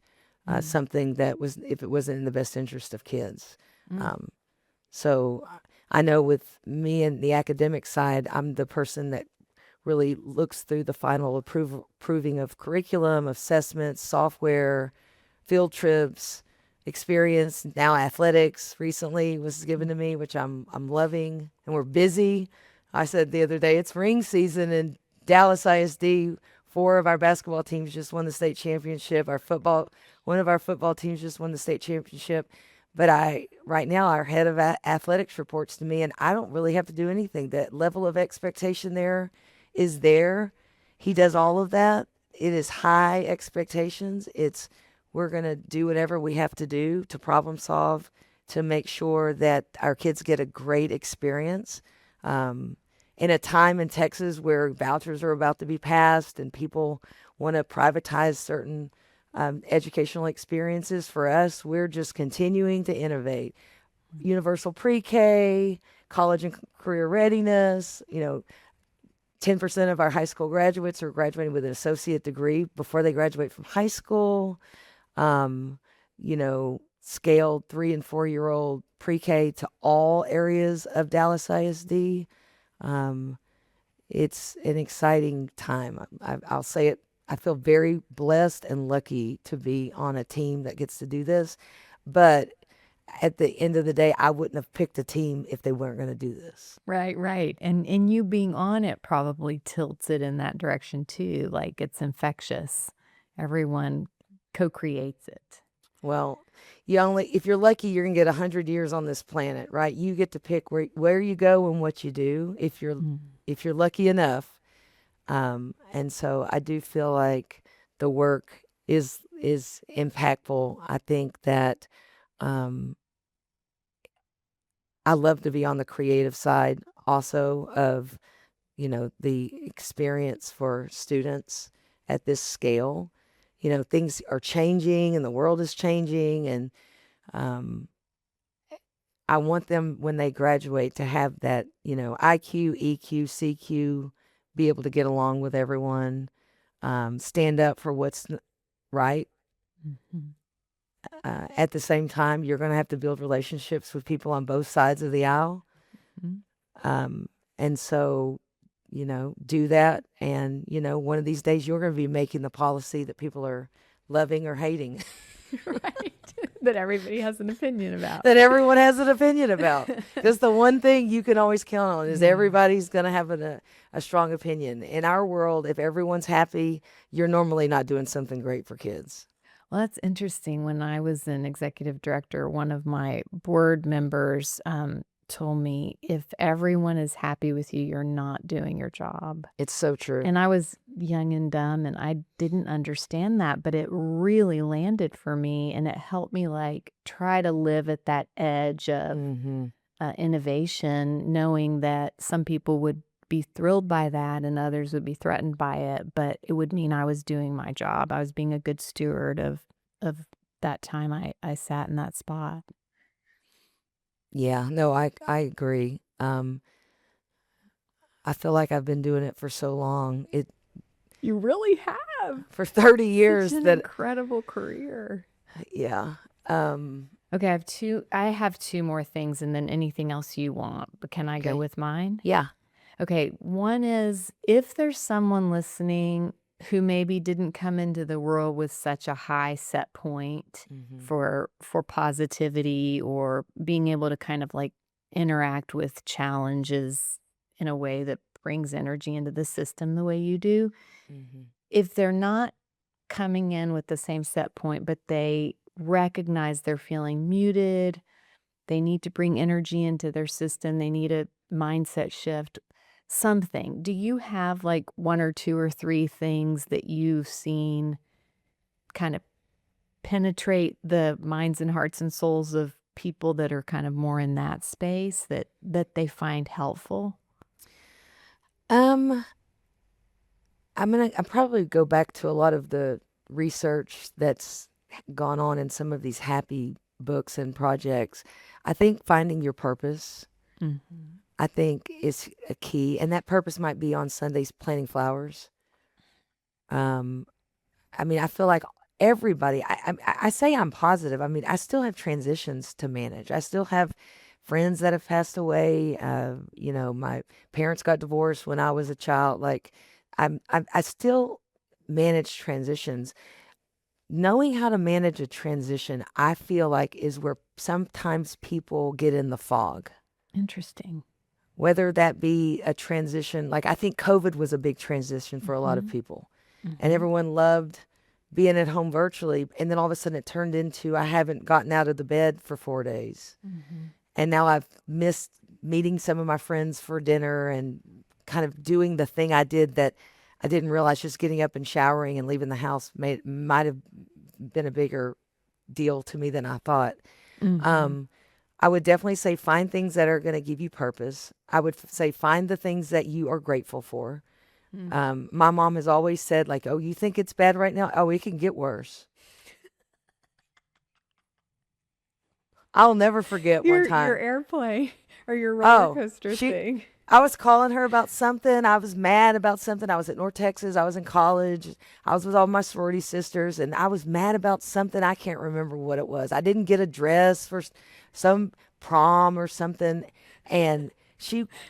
something that was, if it wasn't in the best interest of kids. So I know with me and the academic side, I'm the person that really looks through the final approving of curriculum, assessments, software, field trips, experience. Now athletics recently was given to me, which I'm loving, and we're busy. I said the other day, it's ring season in Dallas ISD. 4 of our basketball teams just won the state championship. One of our football teams just won the state championship. But right now, our head of athletics reports to me, and I don't really have to do anything. That level of expectation there is there. He does all of that. It is high expectations. We're going to do whatever we have to do to problem solve to make sure that our kids get a great experience. In a time in Texas where vouchers are about to be passed and people want to privatize certain educational experiences, for us, we're just continuing to innovate. Universal pre-K, college and career readiness, 10% of our high school graduates are graduating with an associate degree before they graduate from high school. Scaled 3 and 4 year old pre-K to all areas of Dallas ISD. It's an exciting time. I'll say it. I feel very blessed and lucky to be on a team that gets to do this. But at the end of the day, I wouldn't have picked a team if they weren't going to do this. Right. And you being on it probably tilts it in that direction too. Like it's everyone co-creates it. Well, if you're lucky, you're gonna get 100 years on this planet, right? You get to pick where you go and what you do if you're lucky enough. And so I do feel like the work is impactful. I think that I love to be on the creative side also of the experience for students at this scale. Things are changing and the world is changing, and I want them when they graduate to have that, IQ, EQ, CQ, be able to get along with everyone, stand up for what's right. Mhm. At the same time, you're going to have to build relationships with people on both sides of the aisle. Mhm. And so, do that. And, one of these days you're going to be making the policy that people are loving or hating. Right. That everybody has an opinion about. That everyone has an opinion about. Because the one thing you can always count on is Yeah. everybody's going to have a strong opinion. In our world, if everyone's happy, you're normally not doing something great for kids. Well, that's interesting. When I was an executive director, one of my board members told me, if everyone is happy with you, you're not doing your job. It's so true. And I was young and dumb and I didn't understand that, but it really landed for me, and it helped me try to live at that edge of Mhm. innovation, knowing that some people would be thrilled by that and others would be threatened by it, but it would mean I was doing my job. I was being a good steward of that time I sat in that spot. Yeah, no, I agree. I feel like I've been doing it for so long. You really have. For 30 years Such an that incredible career. yeah. Okay, I have two more things and then anything else you want, but can I Okay. go with mine? Yeah. Okay, one is, if there's someone listening who maybe didn't come into the world with such a high set point Mhm. for positivity, or being able to kind of interact with challenges in a way that brings energy into the system the way you do, Mhm. if they're not coming in with the same set point, but they recognize they're feeling muted, they need to bring energy into their system, they need a mindset shift, something. Do you have one or two or three things that you've seen kind of penetrate the minds and hearts and souls of people that are kind of more in that space that they find helpful? I'm probably go back to a lot of the research that's gone on in some of these happy books and projects. I think finding your purpose, Mhm. I think, is a key, and that purpose might be on Sundays planting flowers. I feel like everybody. I say I'm positive. I still have transitions to manage. I still have friends that have passed away. My parents got divorced when I was a child. I still manage transitions. Knowing how to manage a transition, I feel like, is where sometimes people get in the fog. Interesting. Whether that be a transition, I think COVID was a big transition for a lot of Mhm. people. And Mhm. everyone loved being at home virtually. And then all of a sudden it turned into, I haven't gotten out of the bed for 4 days. Mhm. And now I've missed meeting some of my friends for dinner and kind of doing the thing I did that I didn't realize just getting up and showering and leaving the house might have been a bigger deal to me than I thought. Mhm. I would definitely say find things that are going to give you purpose. I would say find the things that you are grateful for. My mom has always said, oh, you think it's bad right now? Oh, it can get worse. I'll never forget one Your time. airplane or your roller Oh, coaster she, thing. I was calling her about something. I was mad about something. I was at North Texas. I was in college. I was with all my sorority sisters, and I was mad about something. I can't remember what it was. I didn't get a dress for some prom or something, and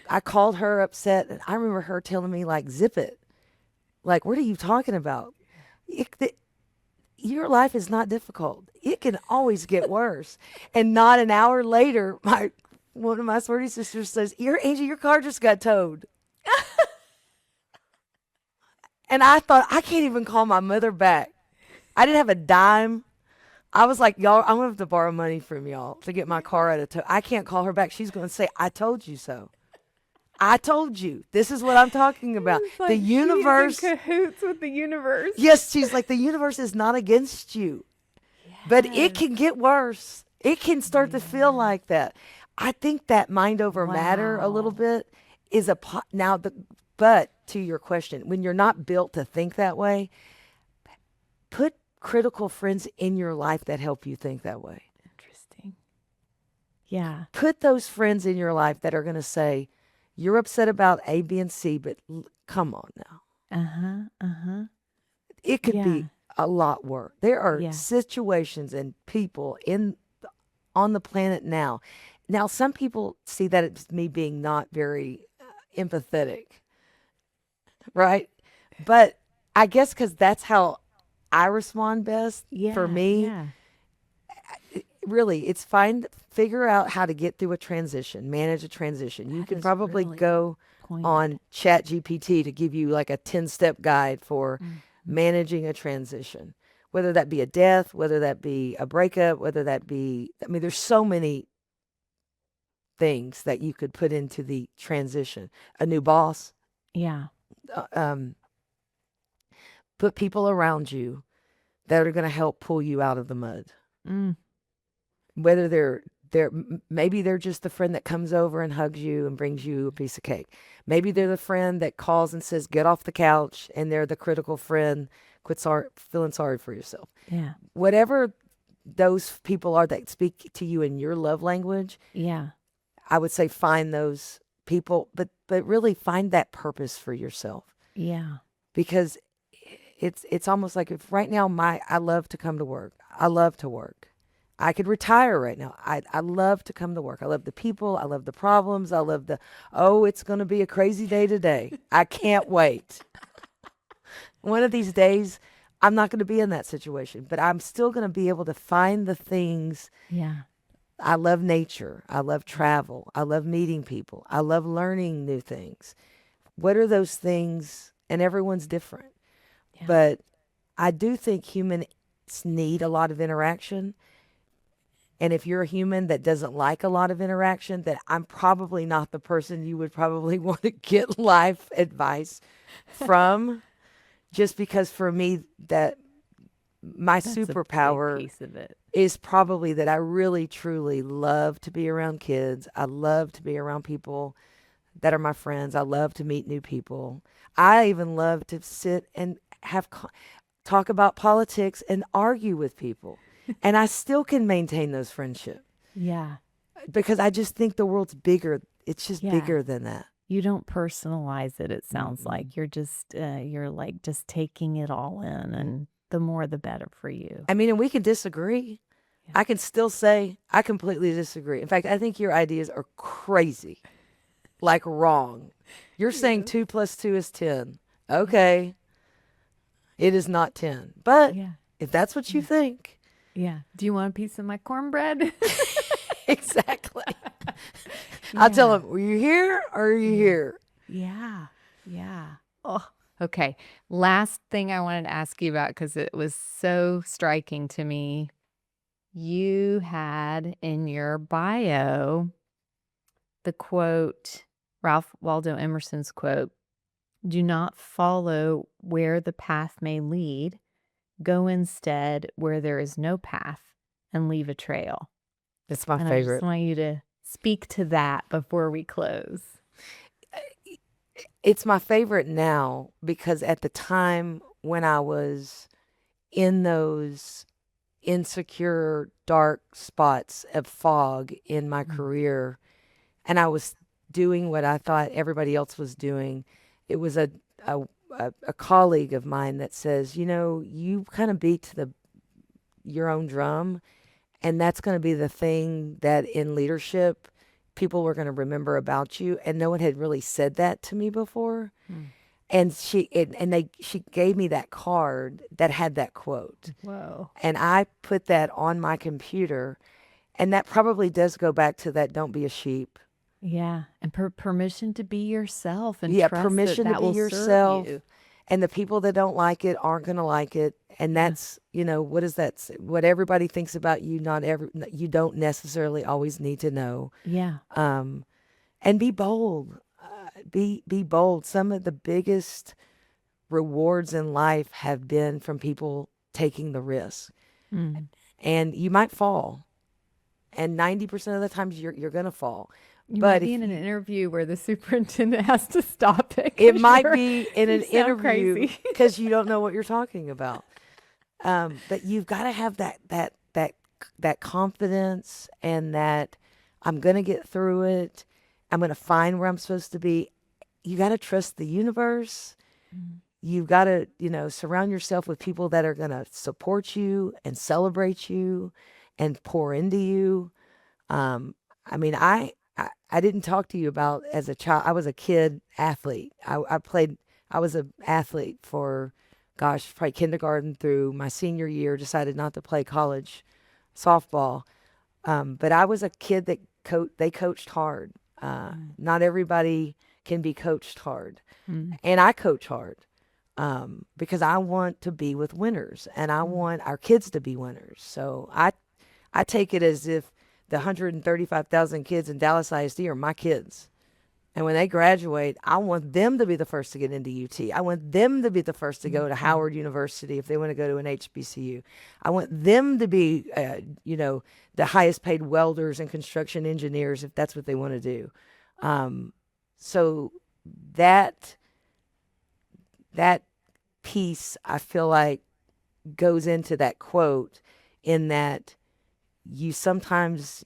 I called her upset, and I remember her telling me, zip it. What are you talking about? Your life is not difficult. It can always get worse. And not an hour later, one of my sorority sisters says, Angie, your car just got towed. And I thought, I can't even call my mother back. I didn't have a dime. I was like, y'all, I'm going to have to borrow money from y'all to get my car out of tow. I can't call her back. She's going to say, I told you so. I told you. This is what I'm talking about. It's The universe. She's in cahoots with the universe. Yes, she's like, the universe is not against you. But it can get worse. It can start to feel like that. I think that mind over matter a little Wow. bit is now But to your question, when you're not built to think that way, put critical friends in your life that help you think that way. Interesting. Yeah. Put those friends in your life that are going to say, you're upset about A, B, and C, but come on now. It could Yeah. be a lot worse. There are Yeah. situations and people on the planet now. Now, some people see that it's me being not very empathetic, right? But I guess because that's how I respond best. Yeah. For me, Yeah. really, it's figure out how to get through a transition, manage a transition. You That can is probably really go poignant. on ChatGPT to give you like a 10-step guide for Mhm. managing a transition, whether that be a death, whether that be a breakup, whether that be, I mean, there's so many things that you could put into the transition. A new boss, Yeah. put people around you that are going to help pull you out of the mud. Mm. Whether maybe they're just the friend that comes over and hugs you and brings you a piece of cake. Maybe they're the friend that calls and says, get off the couch, and they're the critical friend, feeling sorry for yourself. Yeah. Whatever those people are that speak to you in your love language, Yeah. I would say find those people, but really find that purpose for yourself. Yeah. Because it's almost like, if right now I love to come to work. I love to work. I could retire right now. I love to come to work. I love the people. I love the problems. I love it's going to be a crazy day today. I can't wait. One of these days, I'm not going to be in that situation, but I'm still going to be able to find the things. Yeah. I love nature. I love travel. I love meeting people. I love learning new things. What are those things? And everyone's different. Yeah. But I do think humans need a lot of interaction. And if you're a human that doesn't like a lot of interaction, then I'm probably not the person you would probably want to get life advice from. Just because for me, that my That's a big superpower piece of it. is probably that I really, truly love to be around kids. I love to be around people that are my friends. I love to meet new people. I even love to sit and talk about politics and argue with people. And I still can maintain those friendships Yeah. because I just think the world's bigger. It's just Yeah. bigger than that. You don't personalize it. It sounds Mm-mm. like you're like just taking it all in, and the more the better for you. I mean, and we can disagree. Yeah. I can still say I completely disagree. In fact, I think your ideas are crazy, like wrong. You're saying 2 + 2 is 10. Okay. It is not 10. But Yeah. if that's what you think. Yeah. Do you want a piece of my cornbread? Exactly. I'll tell them, were you here or are you here? Yeah. Yeah. Oh, okay. Last thing I wanted to ask you about, because it was so striking to me. You had in your bio the quote, Ralph Waldo Emerson's quote, do not follow where the path may lead. Go instead where there is no path and leave a trail. It's my And I favorite. just want you to speak to that before we close. It's my favorite now because at the time when I was in those insecure, dark spots of fog in my career, and I was doing what I thought everybody else was doing, it was a colleague of mine that says, you kind of beat to your own drum, and that's going to be the thing that in leadership people were going to remember about you. And no one had really said that to me before. And she gave me that card that had that quote. Whoa. And I put that on my computer. And that probably does go back to that don't be a sheep. Yeah. And permission to be yourself, and Yeah, trust permission that to that be will yourself. serve you. And the people that don't like it aren't going to like it. And Yeah. that's, what is that? What everybody thinks about you, you don't necessarily always need to know. Yeah. And be bold. Be bold. Some of the biggest rewards in life have been from people taking the risk. Mm. And you might fall. And 90% of the times you're going to fall. You But might be if in an you, interview where the superintendent has to stop it it because might be in you an sound interview crazy. because you don't know what you're talking about. But you've got to have that confidence and that I'm gonna get through it. I'm gonna find where I'm supposed to be. You got to trust the universe. Mm. You've got to, surround yourself with people that are gonna support you and celebrate you and pour into you. I mean, I didn't talk to you about as a child. I was a kid athlete. I was an athlete for, gosh, probably kindergarten through my senior year, decided not to play college softball. But I was a kid that they coached hard. Not everybody can be coached hard. Mm. And I coach hard because I want to be with winners and I want our kids to be winners. So I take it as if the 135,000 kids in Dallas ISD are my kids. And when they graduate, I want them to be the first to get into UT. I want them to be the first to go to Howard University if they want to go to an HBCU. I want them to be, the highest paid welders and construction engineers if that's what they want to do. So that that piece, I feel like, goes into that quote in that you sometimes,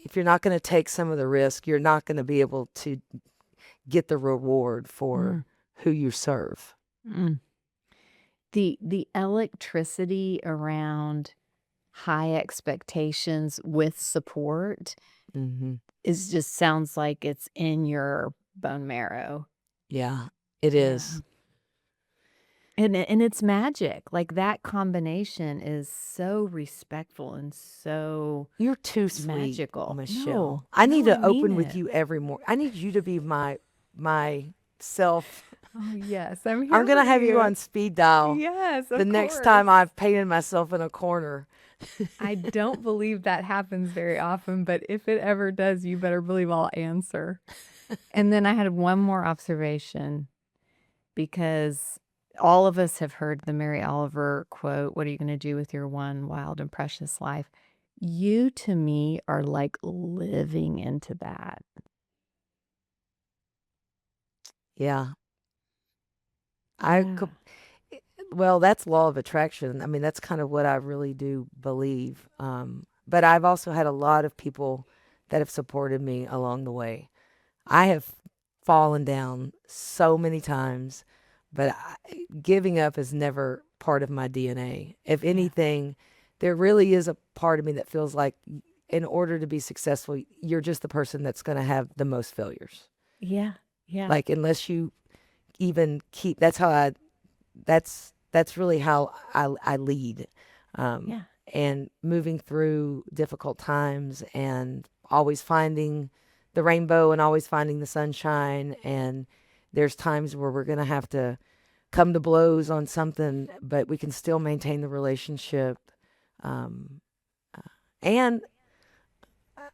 if you're not going to take some of the risk, you're not going to be able to get the reward for who you serve. Mm. The electricity around high expectations with support Mm-hmm. is just sounds like it's in your bone marrow. Yeah, it Yeah. is. And it's magic. Like that combination is so respectful and so You're too sweet, magical. Michelle. No, I need no, to I mean open with it. you every morning. I need you to be my self. Oh yes, I'm here I'm gonna for have you you. on speed dial Yes, the of next time course. I've painted myself in a corner. I don't believe that happens very often, but if it ever does, you better believe I'll answer. And then I had one more observation because all of us have heard the Mary Oliver quote, "What are you going to do with your one wild and precious life?" You, to me, are like living into that. Yeah. Yeah. Well, that's law of attraction. I mean, that's kind of what I really do believe. But I've also had a lot of people that have supported me along the way. I have fallen down so many times, but giving up is never part of my DNA. If Yeah. anything, there really is a part of me that feels like in order to be successful, you're just the person that's going to have the most failures. Yeah. Yeah. Like, unless you even keep, that's really how I lead. Yeah. And moving through difficult times and always finding the rainbow and always finding the sunshine. And there's times where we're going to have to come to blows on something, but we can still maintain the relationship. And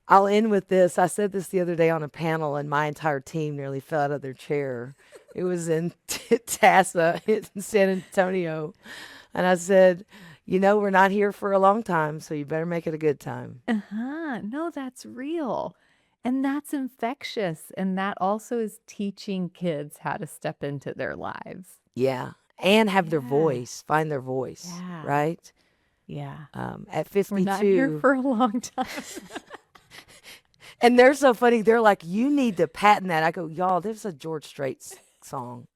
I'll end with this. I said this the other day on a panel, and my entire team nearly fell out of their chair. It was in TASA in San Antonio. And I said, we're not here for a long time, so you better make it a good time. No, that's real. And that's infectious. And that also is teaching kids how to step into their lives. Yeah. And have their Yeah. voice, find their voice, Yeah. right? Yeah. At We're not here 52. for a long time. And they're so funny. They're like, you need to patent that. I go, y'all, there's a George Strait song.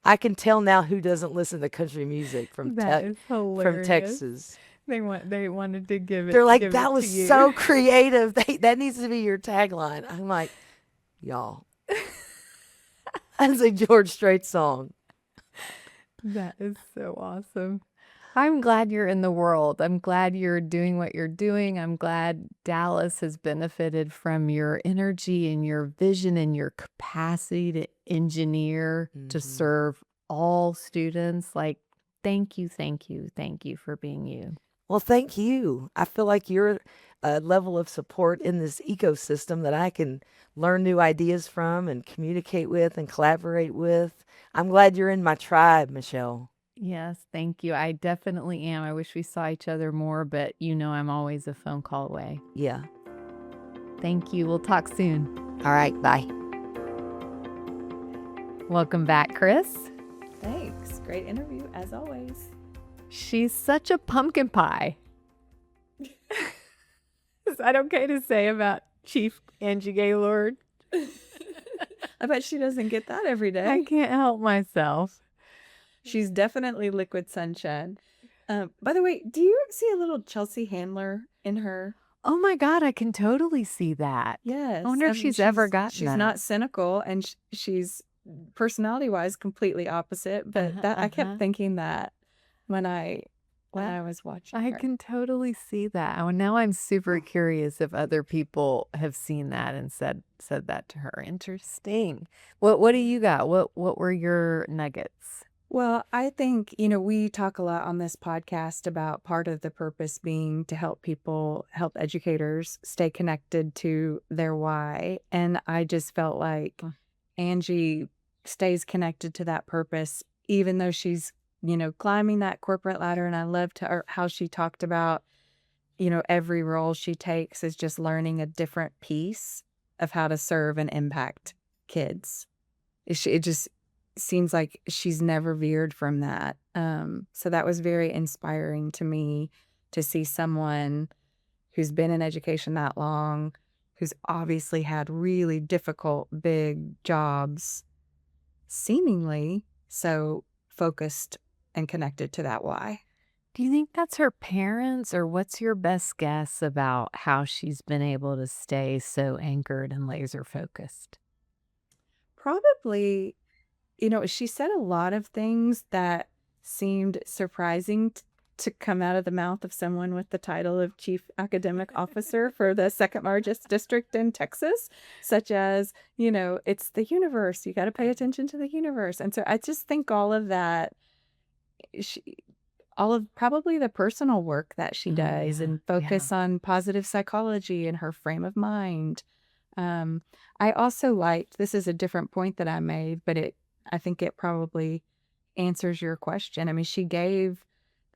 I can tell now who doesn't listen to country music from That is hilarious. Texas. They wanted to give it. They're like, give that it was to you. so creative. That needs to be your tagline. I'm like, y'all. That's a George Strait song. That is so awesome. I'm glad you're in the world. I'm glad you're doing what you're doing. I'm glad Dallas has benefited from your energy and your vision and your capacity to engineer to serve all students. Like, thank you, thank you, thank you for being you. Well, thank you. I feel like you're a level of support in this ecosystem that I can learn new ideas from and communicate with and collaborate with. I'm glad you're in my tribe, Michelle. Yes, thank you. I definitely am. I wish we saw each other more, but I'm always a phone call away. Yeah. Thank you. We'll talk soon. All right, bye. Welcome back, Chris. Thanks. Great interview, as always. She's such a pumpkin pie. Is that okay to say about Chief Angie Gaylord? I bet she doesn't get that every day. I can't help myself. She's definitely liquid sunshine. By the way, do you see a little Chelsea Handler in her? Oh my God, I can totally see that. Yes. I wonder if she's ever gotten She's that. not cynical, and she's personality-wise completely opposite. But I kept thinking that when I was watching I her. can totally see that. Oh, now I'm super curious if other people have seen that and said that to her. Interesting. What do you got? What were your nuggets? Well, I think, we talk a lot on this podcast about part of the purpose being to help educators stay connected to their why. And I just felt like Angie stays connected to that purpose, even though she's, climbing that corporate ladder. And I loved how she talked about, every role she takes is just learning a different piece of how to serve and impact kids. It just seems like she's never veered from that. So that was very inspiring to me to see someone who's been in education that long, who's obviously had really difficult, big jobs, seemingly so focused and connected to that why. Do you think that's her parents, or what's your best guess about how she's been able to stay so anchored and laser focused? Probably, she said a lot of things that seemed surprising to come out of the mouth of someone with the title of Chief Academic Officer for the second largest district in Texas, such as, it's the universe. You got to pay attention to the universe. And so I just think all of that, probably the personal work that she does and focus on positive psychology and her frame of mind. I also liked, this is a different point that I made, but I think it probably answers your question. I mean, she gave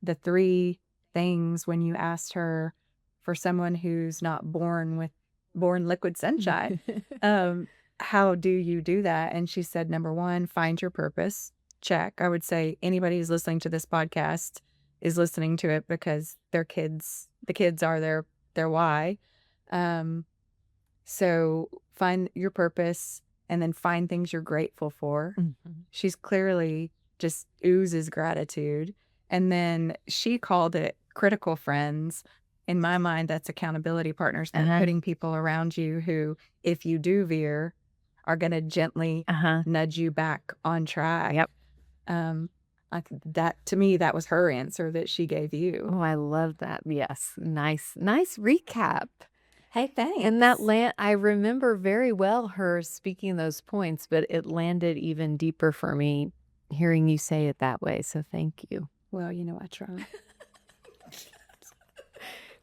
the 3 things when you asked her, for someone who's not born liquid sunshine, how do you do that? And she said, number 1, find your purpose. Check. I would say anybody who's listening to this podcast is listening to it because the kids are their why. So find your purpose and then find things you're grateful for. She's clearly just oozes gratitude. And then she called it critical friends. In my mind, that's accountability partners, putting people around you who, if you do veer, are going to gently nudge you back on track. Yep. To me, that was her answer that she gave you. Oh, I love that. Yes. Nice recap. Hey, thanks. And I remember very well her speaking those points, but it landed even deeper for me hearing you say it that way. So thank you. Well, I try.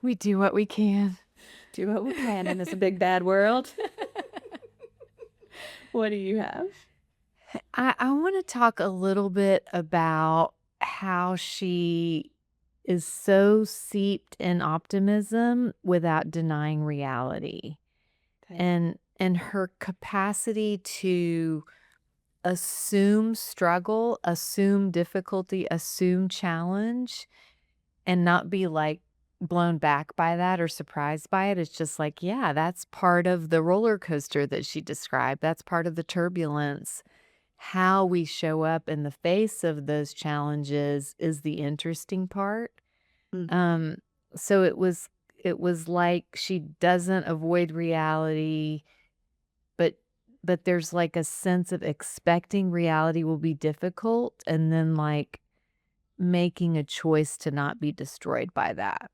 We do what we can. Do what we can in this big bad world. What do you have? I want to talk a little bit about how she is so seeped in optimism without denying reality. Okay. And her capacity to assume struggle, assume difficulty, assume challenge, and not be like blown back by that or surprised by it. It's just like, yeah, that's part of the roller coaster that she described. That's part of the turbulence. How we show up in the face of those challenges is the interesting part. So it was like she doesn't avoid reality, but there's like a sense of expecting reality will be difficult and then like making a choice to not be destroyed by that.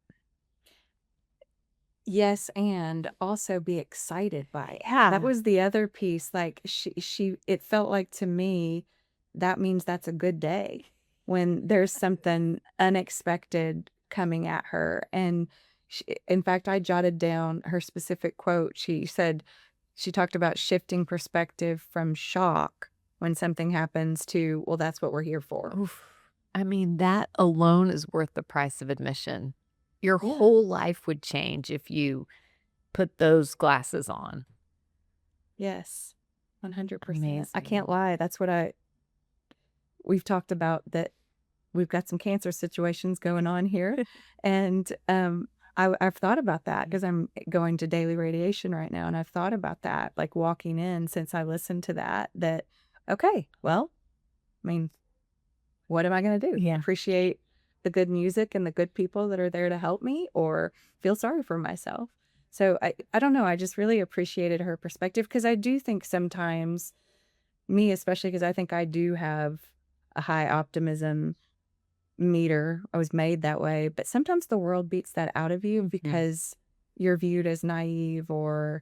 Yes, and also be excited by it. Yeah. That was the other piece. Like it felt like to me, that means that's a good day when there's something unexpected coming at her. And in fact, I jotted down her specific quote. She said, she talked about shifting perspective from shock when something happens to, well, that's what we're here for. Oof. I mean, that alone is worth the price of admission. Your whole life would change if you put those glasses on. Yes, 100%. I Amazing. can't lie. That's what we've talked about, that we've got some cancer situations going on here. And I've thought about that because I'm going to daily radiation right now. And I've thought about that, like walking in since I listened to that, okay, well, I mean, what am I going to do? Yeah. Appreciate the good music and the good people that are there to help me, or feel sorry for myself? So I don't know. I just really appreciated her perspective, because I do think sometimes, me especially, because I think I do have a high optimism meter. I was made that way, but sometimes the world beats that out of you because you're viewed as naive, or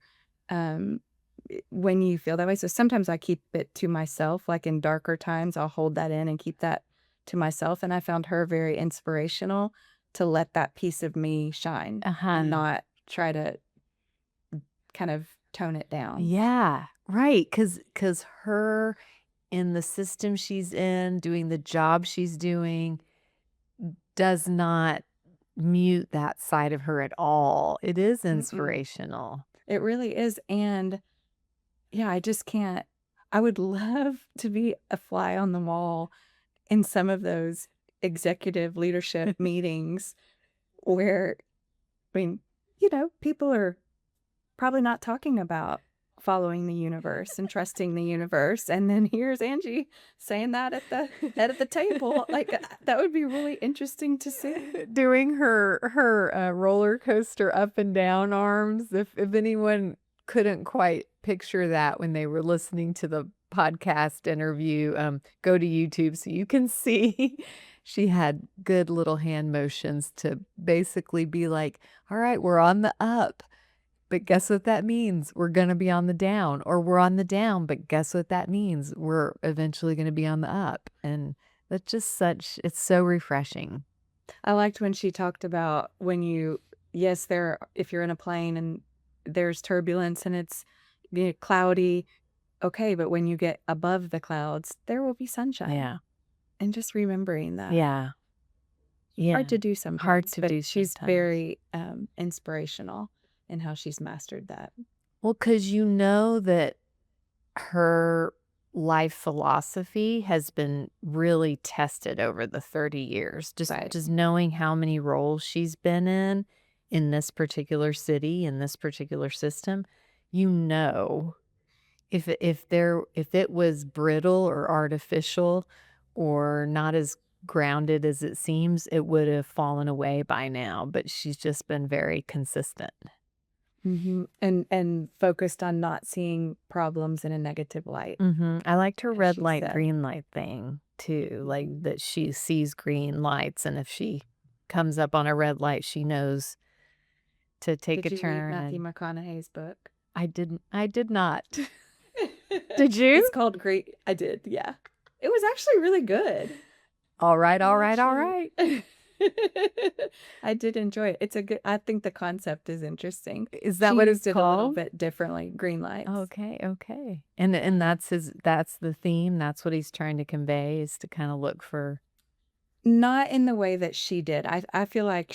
when you feel that way. So sometimes I keep it to myself, like in darker times, I'll hold that in and keep that to myself. And I found her very inspirational to let that piece of me shine and not try to kind of tone it down. Yeah, right. Because her, in the system she's in, doing the job she's doing, does not mute that side of her at all. It is inspirational. It really is. And yeah, I just can't. I would love to be a fly on the wall in some of those executive leadership meetings where, I mean, people are probably not talking about following the universe and trusting the universe. And then here's Angie saying that at the head of the table. Like, that would be really interesting to see. Doing her roller coaster up and down arms. If anyone couldn't quite picture that when they were listening to the podcast interview, go to YouTube so you can see. She had good little hand motions to basically be like, all right, we're on the up, but guess what that means? We're going to be on the down. Or we're on the down, but guess what that means? We're eventually going to be on the up. And that's just it's so refreshing. I liked when she talked about if you're in a plane and there's turbulence and it's cloudy, okay, but when you get above the clouds, there will be sunshine. Yeah. And just remembering that. Yeah. Yeah. Hard to do sometimes. Hard to do She's sometimes. very inspirational in how she's mastered that. Well, because you know that her life philosophy has been really tested over the 30 years. Just knowing how many roles she's been in this particular city, in this particular system, if it was brittle or artificial or not as grounded as it seems, it would have fallen away by now. But she's just been very consistent. And focused on not seeing problems in a negative light. I liked her red she light, said. green light thing too. Like that she sees green lights, and if she comes up on a red light, she knows to take Did a you turn. read Matthew McConaughey's book? I did not. Did you? It's called Great. I did, yeah. It was actually really good. All right. I did enjoy it. I think the concept is interesting. Is that She what used it's it a little called? bit differently. Green lights. Okay. And that's the theme. That's what he's trying to convey, is to kind of look for. Not in the way that she did. I feel like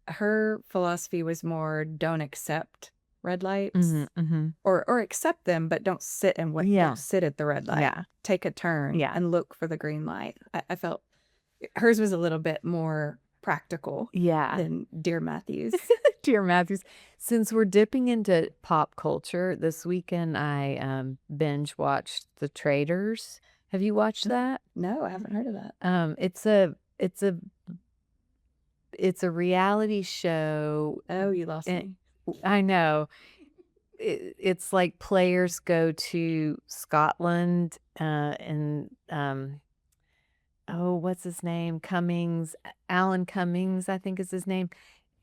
her philosophy was more, don't accept red lights, or accept them, but don't sit and wait. Yeah. Don't sit at the red light. Yeah. Take a turn. Yeah. And look for the green light. I felt hers was a little bit more practical. Yeah. Than Dear Matthews. Dear Matthews. Since we're dipping into pop culture, this weekend I binge watched The Traitors. Have you watched that? No, I haven't heard of that. It's a reality show. Oh, you lost me. I know. It's like players go to Scotland and what's his name? Alan Cummings, I think is his name,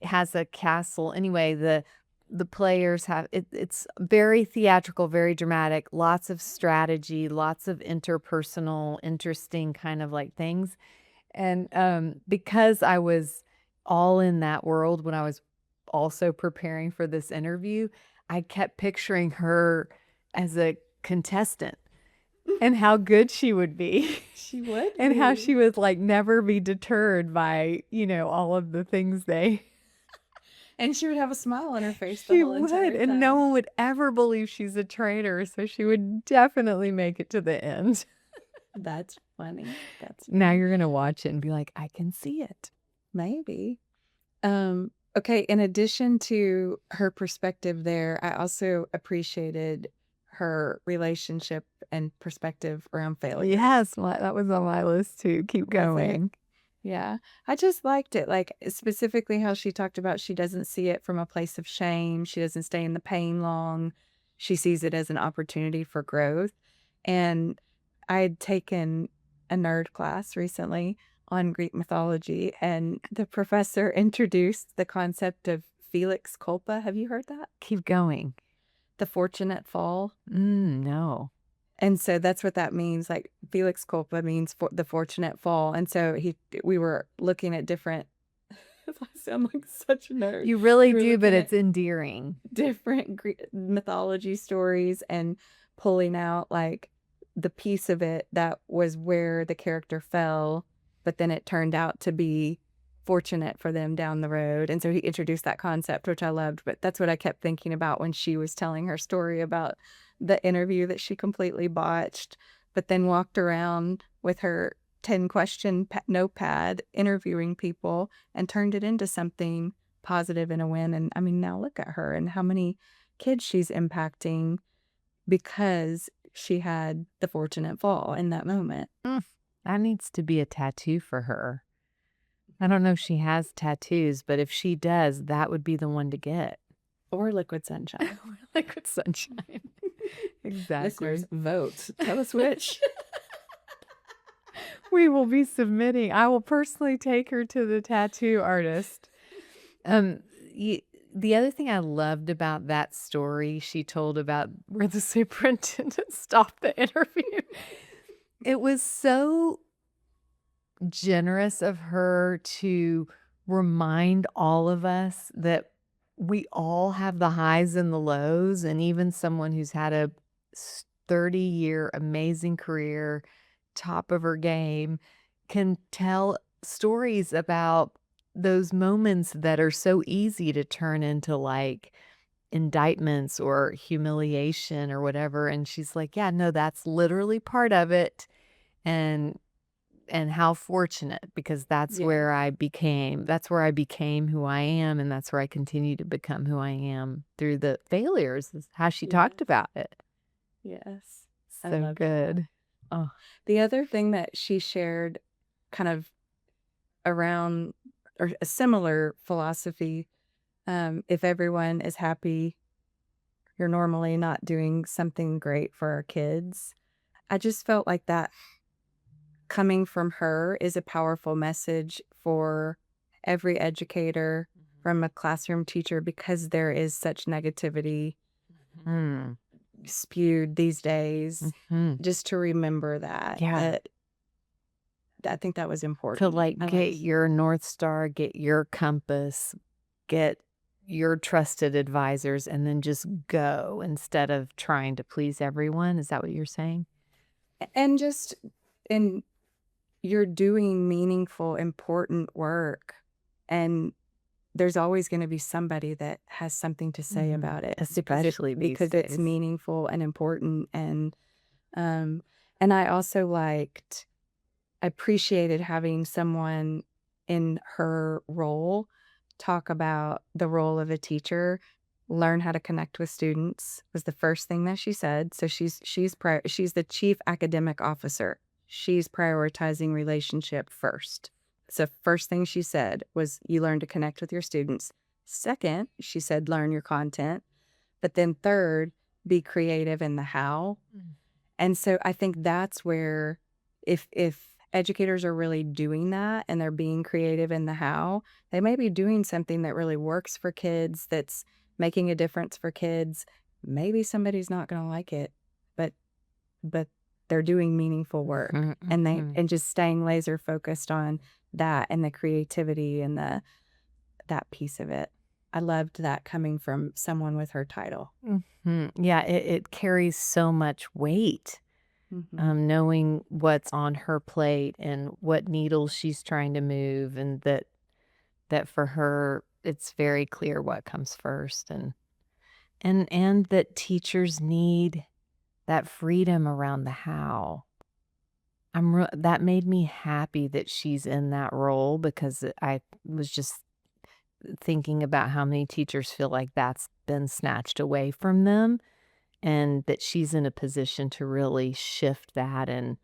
has a castle. Anyway, the players have it's very theatrical, very dramatic, lots of strategy, lots of interpersonal, interesting kind of like things. And because I was all in that world when I was also preparing for this interview, I kept picturing her as a contestant and how good she would be. She would. And how she would like never be deterred by, all of the things they. And she would have a smile on her face the She whole would, entire and no time. one would ever believe she's a traitor, so she would definitely make it to the end. That's funny. That's Now funny. you're gonna watch it and be like, "I can see it." Maybe. Okay, in addition to her perspective there, I also appreciated her relationship and perspective around failure. Yes, that was on my list too. Keep Was it? going. Yeah. I just liked it. Like specifically how she talked about she doesn't see it from a place of shame. She doesn't stay in the pain long. She sees it as an opportunity for growth. And I had taken a nerd class recently on Greek mythology, and the professor introduced the concept of Felix culpa. Have you heard that? Keep going. The fortunate fall. No. And so that's what that means. Like Felix culpa means for the fortunate fall. And so we were looking at different. I sound like such a nerd. You really We were do, but looking it's endearing. different Greek mythology stories and pulling out like the piece of it that was where the character fell, but then it turned out to be fortunate for them down the road. And so he introduced that concept, which I loved. But that's what I kept thinking about when she was telling her story about the interview that she completely botched, but then walked around with her 10-question notepad interviewing people and turned it into something positive and a win. And I mean, now look at her and how many kids she's impacting because she had the fortunate fall in that moment. That needs to be a tattoo for her. I don't know if she has tattoos, but if she does, that would be the one to get. Or liquid sunshine. Liquid sunshine. Exactly. Listeners, vote. Tell us which. We will be submitting. I will personally take her to the tattoo artist. The other thing I loved about that story she told about where the superintendent stopped the interview, it was so generous of her to remind all of us that we all have the highs and the lows, and even someone who's had a 30-year amazing career, top of her game, can tell stories about those moments that are so easy to turn into like indictments or humiliation or whatever. And she's like, yeah, no, that's literally part of it. And how fortunate, because that's where I became who I am, and that's where I continue to become who I am through the failures, is how she talked about it. Yes. I So loved that. good. Oh, The other thing that she shared kind of around or a similar philosophy, if everyone is happy, you're normally not doing something great for our kids. I just felt like that coming from her is a powerful message for every educator, from a classroom teacher, because there is such negativity spewed these days. Just to remember that. Yeah. I think that was To important. like get your North Star, get your compass, get your trusted advisors, and then just go instead of trying to please everyone. Is that what you're saying? And just in you're doing meaningful, important work, and there's always going to be somebody that has something to say about it, Especially these because it's days. meaningful and important. And I also appreciated having someone in her role talk about the role of a teacher. Learn how to connect with students was the first thing that she said. So she's the chief academic officer. She's prioritizing relationship first. So first thing she said was, you learn to connect with your students. Second, she said, learn your content. But then third, be creative in the how. And so I think that's where if educators are really doing that and they're being creative in the how, they may be doing something that really works for kids, that's making a difference for kids. Maybe somebody's not going to like it, but they're doing meaningful work, and just staying laser focused on that and the creativity and that piece of it. I loved that coming from someone with her title. Yeah, it carries so much weight, knowing what's on her plate and what needles she's trying to move, and that for her, it's very clear what comes first, and that teachers need that freedom around the how. That made me happy that she's in that role, because I was just thinking about how many teachers feel like that's been snatched away from them, and that she's in a position to really shift that and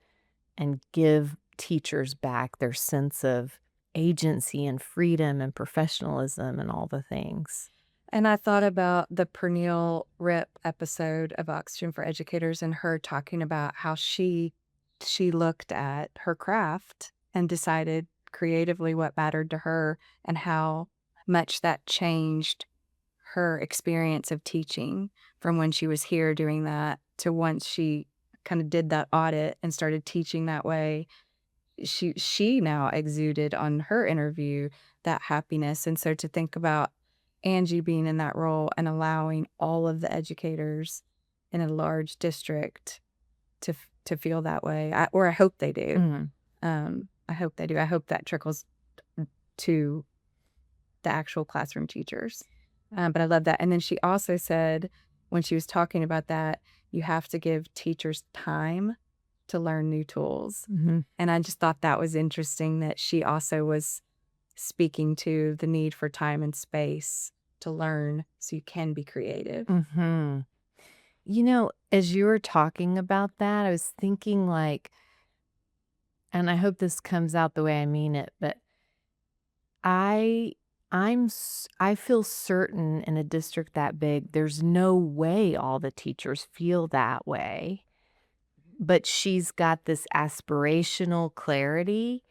give teachers back their sense of agency and freedom and professionalism and all the things. And I thought about the Pernille Rip episode of Oxygen for Educators and her talking about how she looked at her craft and decided creatively what mattered to her and how much that changed her experience of teaching from when she was here doing that to once she kind of did that audit and started teaching that way. She now exuded on her interview that happiness. And so to think about Angie being in that role and allowing all of the educators in a large district to feel that way, or I hope they do. I hope they do. I hope that trickles to the actual classroom teachers. But I love that. And then she also said, when she was talking about that, you have to give teachers time to learn new tools. And I just thought that was interesting that she also was speaking to the need for time and space to learn so you can be creative. You know, as you were talking about that, I was thinking like, and I hope this comes out the way I mean it, but I feel certain in a district that big, there's no way all the teachers feel that way. But she's got this aspirational clarity.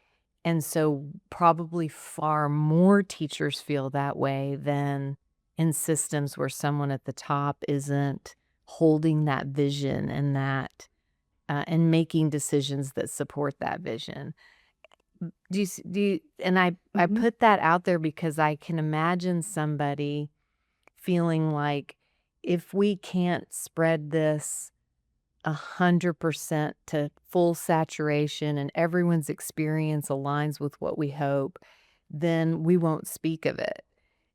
And so probably far more teachers feel that way than in systems where someone at the top isn't holding that vision and that and making decisions that support that vision. And I put that out there because I can imagine somebody feeling like, if we can't spread this 100% to full saturation and everyone's experience aligns with what we hope, then we won't speak of it.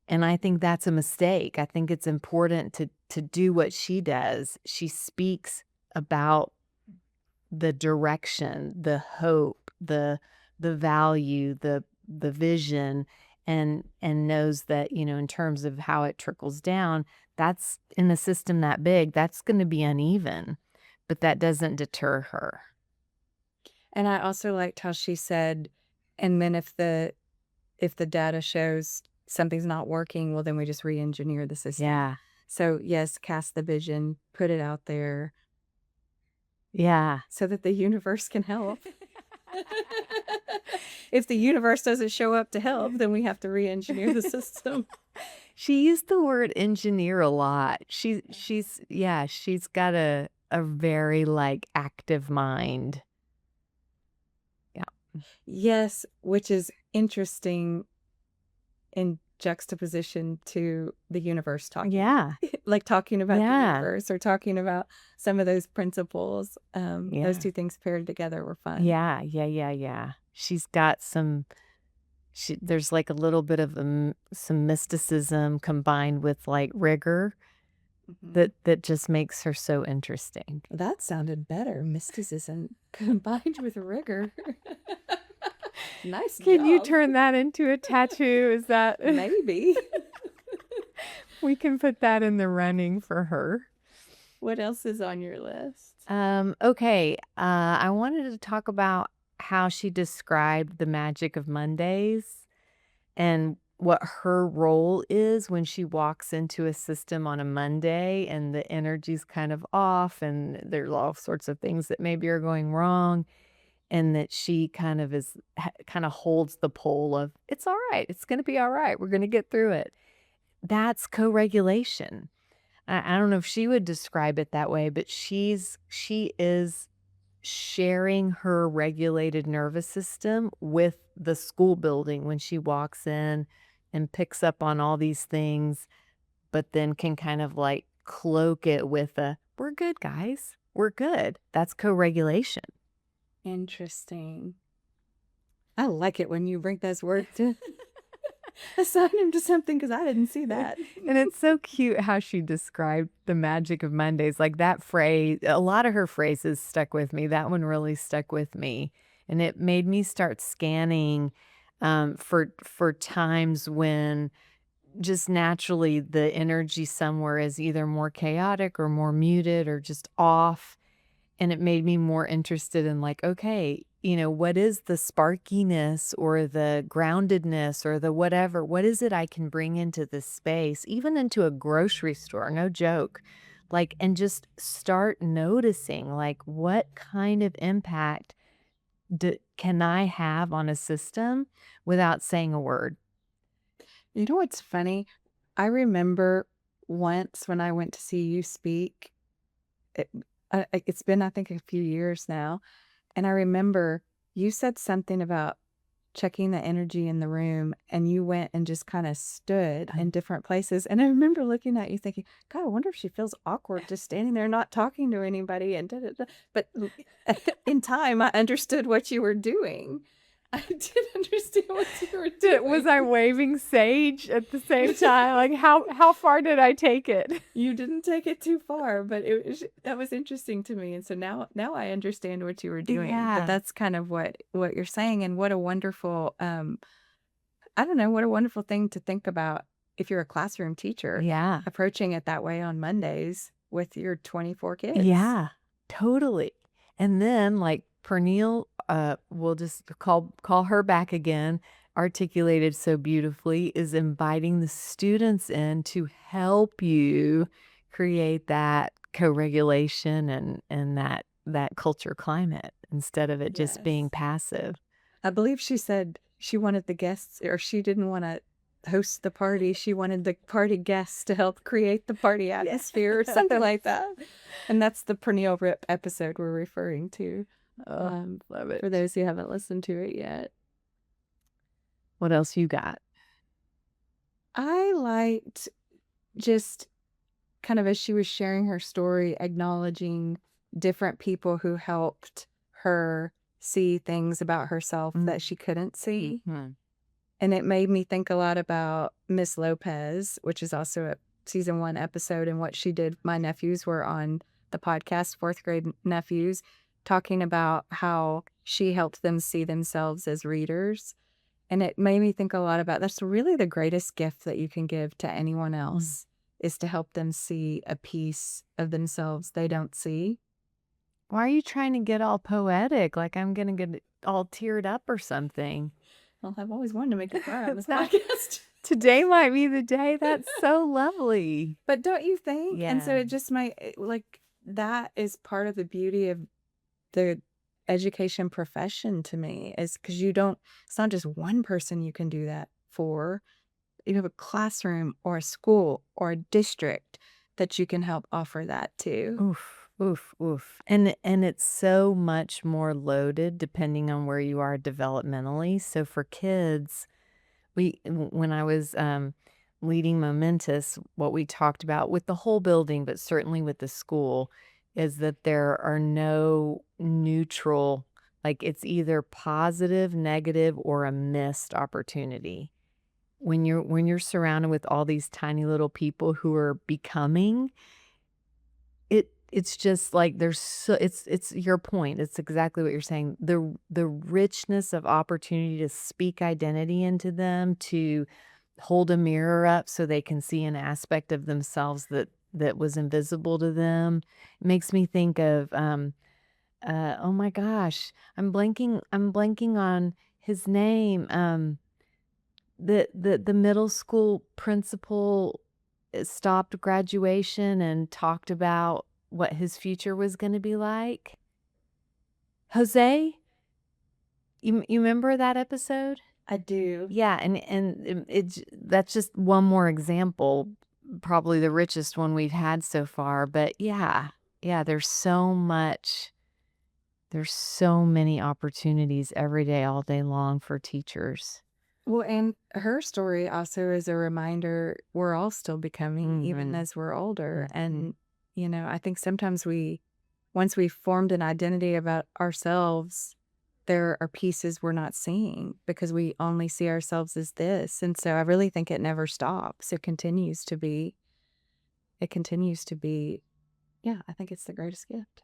And I think that's a mistake. I think it's important to do what she does. She speaks about the direction, the hope, the value, the vision, and knows that, in terms of how it trickles down, that's in a system that big, that's going to be uneven, but that doesn't deter her. And I also liked how she said, and then if the data shows something's not working, well, then we just re-engineer the system. Yeah. So yes, cast the vision, put it out there. Yeah. So that the universe can help. If the universe doesn't show up to help, then we have to re-engineer the system. She used the word engineer a lot. She's got a very active mind. Yeah. Yes, which is interesting in juxtaposition to the universe talking. Yeah. Talking about the universe or talking about some of those principles. Those two things paired together were fun. Yeah. She's got there's a little bit of some mysticism combined with rigor that just makes her so interesting. That sounded better. Mysticism combined with rigor. Nice job. Can you turn that into a tattoo? Is that maybe? We can put that in the running for her. What else is on your list? Okay. I wanted to talk about how she described the magic of Mondays and what her role is when she walks into a system on a Monday and the energy's kind of off and there's all sorts of things that maybe are going wrong, and that she kind of holds the pole of, it's all right. It's going to be all right. We're going to get through it. That's co-regulation. I don't know if she would describe it that way, but she is sharing her regulated nervous system with the school building when she walks in and picks up on all these things, but then can kind of cloak it with we're good, guys. We're good. That's co-regulation. Interesting. I like it when you bring those words in. assign him to something because I didn't see that. And it's so cute how she described the magic of Mondays. Like that phrase, a lot of her phrases stuck with me. That one really stuck with me. And it made me start scanning for times when just naturally the energy somewhere is either more chaotic or more muted or just off. And it made me more interested in like, okay, what is the sparkiness or the groundedness or the whatever? What is it I can bring into this space, even into a grocery store? No joke. Like, and just start noticing like what kind of impact can I have on a system without saying a word? You know what's funny? I remember once when I went to see you speak, it, it's been, I think, a few years now. And I remember you said something about checking the energy in the room, and you went and just kind of stood in different places. And I remember looking at you thinking, God, I wonder if she feels awkward just standing there not talking to anybody. And da, da, da. But in time, I understood what you were doing. I did understand what you were doing. Was I waving sage at the same time? Like how far did I take it? You didn't take it too far, but that was interesting to me. And so now I understand what you were doing. Yeah. But that's kind of what you're saying, and what a wonderful I don't know, what a wonderful thing to think about if you're a classroom teacher. Yeah. Approaching it that way on Mondays with your 24 kids. Yeah, totally. And then like Pernille, we'll just call her back again, articulated so beautifully, is inviting the students in to help you create that co-regulation and that culture climate instead of it just being Yes. passive. I believe she said she wanted the guests, or she didn't want to host the party. She wanted the party guests to help create the party atmosphere or something like that. And that's the Pernille Rip episode we're referring to. Love it. For those who haven't listened to it yet. What else you got? I liked just kind of, as she was sharing her story, acknowledging different people who helped her see things about herself that she couldn't see. Mhm. And it made me think a lot about Miss Lopez, which is also a season 1 episode, and what she did. My nephews were on the podcast, 4th grade nephews, talking about how she helped them see themselves as readers. And it made me think a lot about, that's really the greatest gift that you can give to anyone else, is to help them see a piece of themselves they don't see. Why are you trying to get all poetic? Like I'm going to get all teared up or something. Well, I've always wanted to make a cry on this It's not- podcast. Today might be the day. That's so lovely. But don't you think? And so Yeah. it just might, like, that is part of the beauty of the education profession to me, is because it's not just one person you can do that for. You have a classroom or a school or a district that you can help offer that to. Oof, oof, oof. And it's so much more loaded depending on where you are developmentally. So for kids, when I was leading Momentous, what we talked about with the whole building, but certainly with the school, is that there are no neutral, like it's either positive, negative, or a missed opportunity. When you're surrounded with all these tiny little people who are becoming, it's just like it's your point. It's exactly what you're saying. The richness of opportunity to speak identity into them, to hold a mirror up so they can see an aspect of themselves that was invisible to them. It makes me think of oh my gosh, I'm blanking on his name. The middle school principal stopped graduation and talked about what his future was going to be like. Jose, you remember that episode? I do. Yeah, and that's just one more example, probably the richest one we've had so far. But yeah, there's so many opportunities every day, all day long for teachers. Well, and her story also is a reminder we're all still becoming, even as we're older. And, I think sometimes once we've formed an identity about ourselves, there are pieces we're not seeing because we only see ourselves as this. And so I really think it never stops. It continues to be, yeah, I think it's the greatest gift.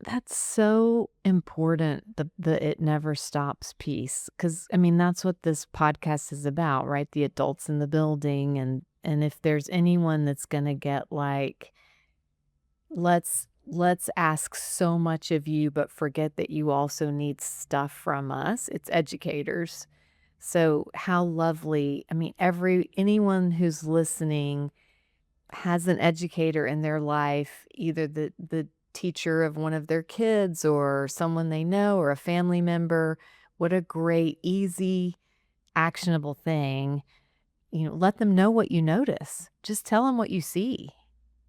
That's so important, the it never stops piece, because I mean, that's what this podcast is about, right? The adults in the building, and if there's anyone that's gonna get like, let's ask so much of you, but forget that you also need stuff from us, it's educators. So how lovely. I mean, anyone who's listening has an educator in their life, either the teacher of one of their kids or someone they know or a family member. What a great, easy, actionable thing. Let them know what you notice. Just tell them what you see.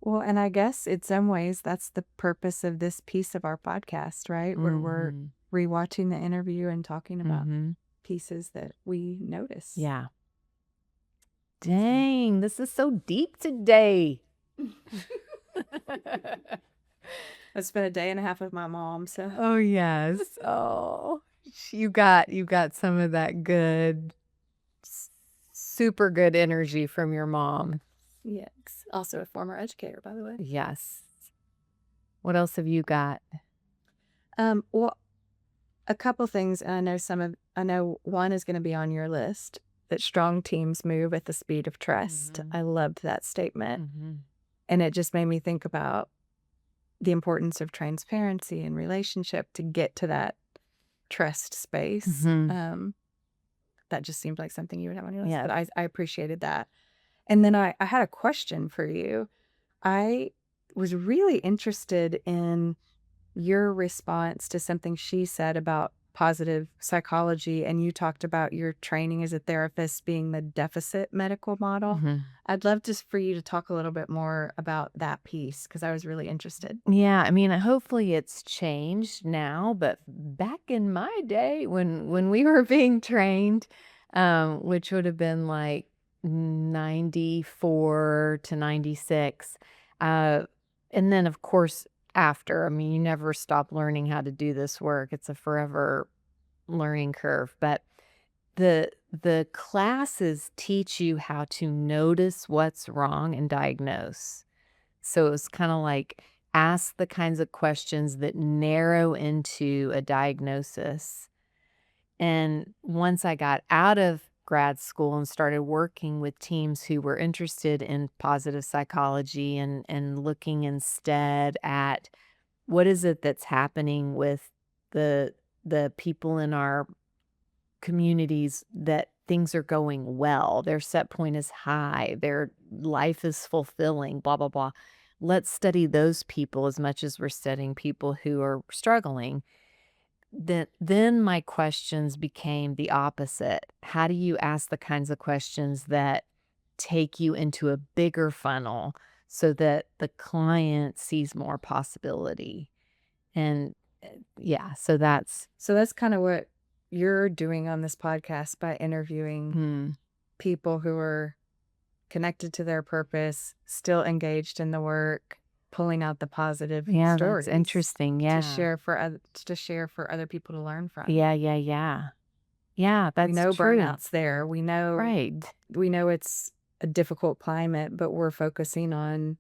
Well, and I guess in some ways that's the purpose of this piece of our podcast, right? Where we're rewatching the interview and talking about pieces that we notice. Yeah. Dang, this is so deep today. I spent a day and a half with my mom, so. Oh, yes. Oh, you got some of that good, super good energy from your mom. Yes. Also a former educator, by the way. Yes. What else have you got? Well, a couple things. I know one is going to be on your list, that strong teams move at the speed of trust. I loved that statement. And it just made me think about the importance of transparency and relationship to get to that trust space. That just seemed like something you would have on your list. Yeah. But I appreciated that. And then I had a question for you. I was really interested in your response to something she said about positive psychology, and you talked about your training as a therapist being the deficit medical model. I'd love just for you to talk a little bit more about that piece because I was really interested. Yeah, I mean, hopefully it's changed now, but back in my day when we were being trained, which would have been like 94 to 96, and then of course after, I mean, you never stop learning how to do this work. It's a forever learning curve, but the classes teach you how to notice what's wrong and diagnose. So it's kind of like ask the kinds of questions that narrow into a diagnosis. And once I got out of grad school and started working with teams who were interested in positive psychology and looking instead at what is it that's happening with the people in our communities, that things are going well, their set point is high, their life is fulfilling, blah, blah, blah. Let's study those people as much as we're studying people who are struggling. Then my questions became the opposite. How do you ask the kinds of questions that take you into a bigger funnel so that the client sees more possibility? And yeah, so that's kind of what you're doing on this podcast by interviewing people who are connected to their purpose, still engaged in the work, pulling out the positive stories. That's interesting. Yeah. To share for other people to learn from. Yeah. Yeah, that's we know true. burnout's there. We know it's a difficult climate, but we're focusing on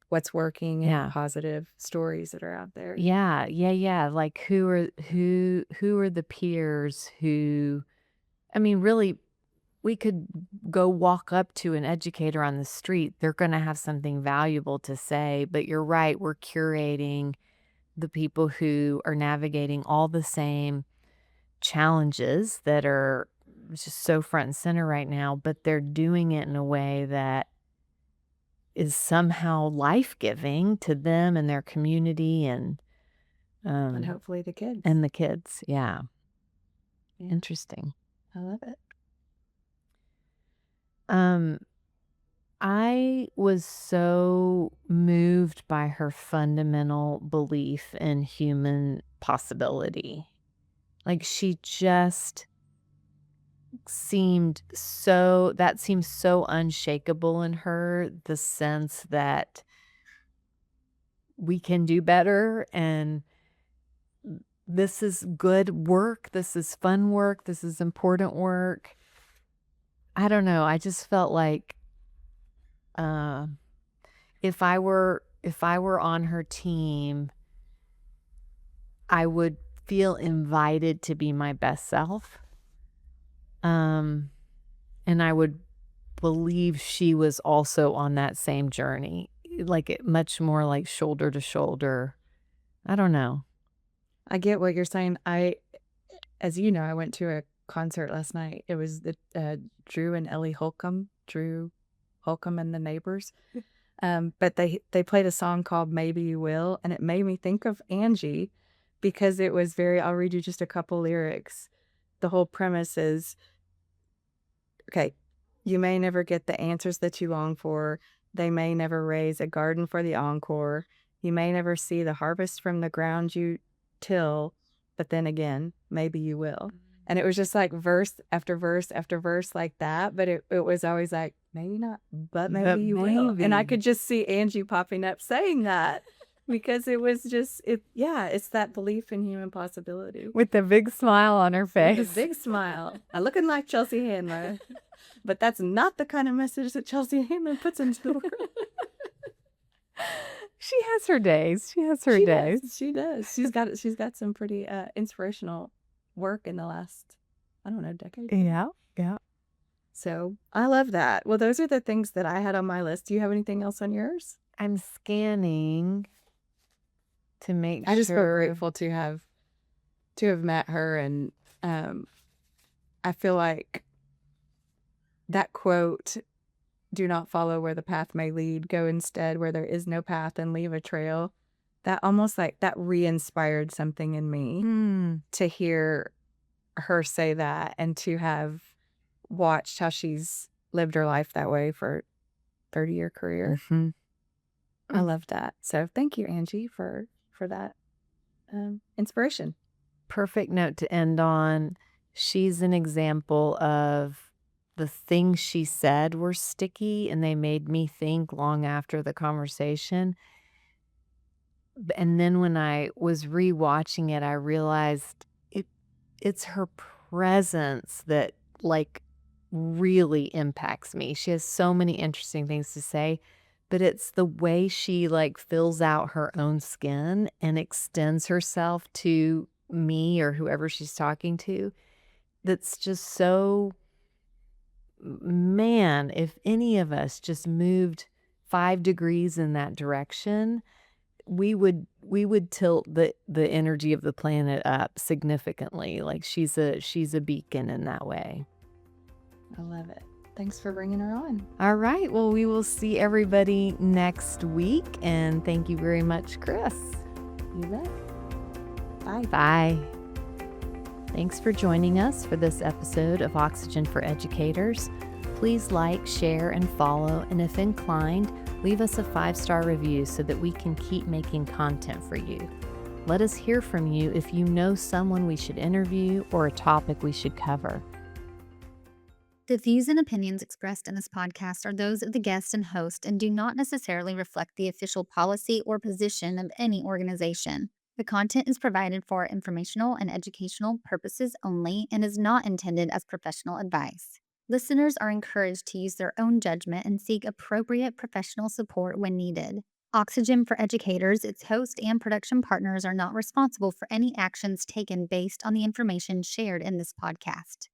what's working and positive stories that are out there. Yeah. Like who are the peers who, I mean, really, we could go walk up to an educator on the street. They're going to have something valuable to say, but you're right. We're curating the people who are navigating all the same challenges that are just so front and center right now, but they're doing it in a way that is somehow life-giving to them and their community and hopefully the kids. And the kids, yeah. Interesting. I love it. I was so moved by her fundamental belief in human possibility. Like she just seemed so unshakable in her, the sense that we can do better and this is good work. This is fun work. This is important work. I don't know. I just felt like uh, if I were on her team, I would feel invited to be my best self. And I would believe she was also on that same journey, like much more like shoulder to shoulder. I don't know. I get what you're saying. As you know, I went to a concert last night. It was the Drew and Ellie Holcomb, Drew Holcomb and the Neighbors. But they played a song called Maybe You Will, and it made me think of Angie because it was I'll read you just a couple lyrics. The whole premise is, okay, you may never get the answers that you long for. They may never raise a garden for the encore. You may never see the harvest from the ground you till, but then again, maybe you will. And it was just like verse after verse after verse like that. But it was always like, maybe not, but maybe you will. And I could just see Angie popping up saying that because it was just, it's that belief in human possibility. With a big smile on her With face. a big smile. Looking like Chelsea Handler. But that's not the kind of message that Chelsea Handler puts into the world. She has her days. She does. She does. She's got some pretty inspirational work in the last, I don't know, decade. Yeah. So I love that. Well, those are the things that I had on my list. Do you have anything else on yours? I'm scanning to make I just feel sure. grateful to have met her, and I feel like that quote, "Do not follow where the path may lead, go instead where there is no path and leave a trail." That almost like that re-inspired something in me to hear her say that and to have watched how she's lived her life that way for 30-year career. I love that. So thank you, Angie, for that inspiration. Perfect note to end on. She's an example of the things she said were sticky and they made me think long after the conversation. And then when I was rewatching it, I realized it's her presence that like really impacts me. She has so many interesting things to say, but it's the way she like fills out her own skin and extends herself to me or whoever she's talking to. That's just so, man, if any of us just moved 5 degrees in that direction, we would tilt the energy of the planet up significantly. Like she's a beacon in that way. I love it. Thanks for bringing her on. All right. Well, we will see everybody next week. And thank you very much, Chris. You bet. Bye. Bye. Thanks for joining us for this episode of Oxygen for Educators. Please like, share, and follow. And if inclined, leave us a 5-star review so that we can keep making content for you. Let us hear from you if you know someone we should interview or a topic we should cover. The views and opinions expressed in this podcast are those of the guest and host and do not necessarily reflect the official policy or position of any organization. The content is provided for informational and educational purposes only and is not intended as professional advice. Listeners are encouraged to use their own judgment and seek appropriate professional support when needed. Oxygen for Educators, its host, and production partners are not responsible for any actions taken based on the information shared in this podcast.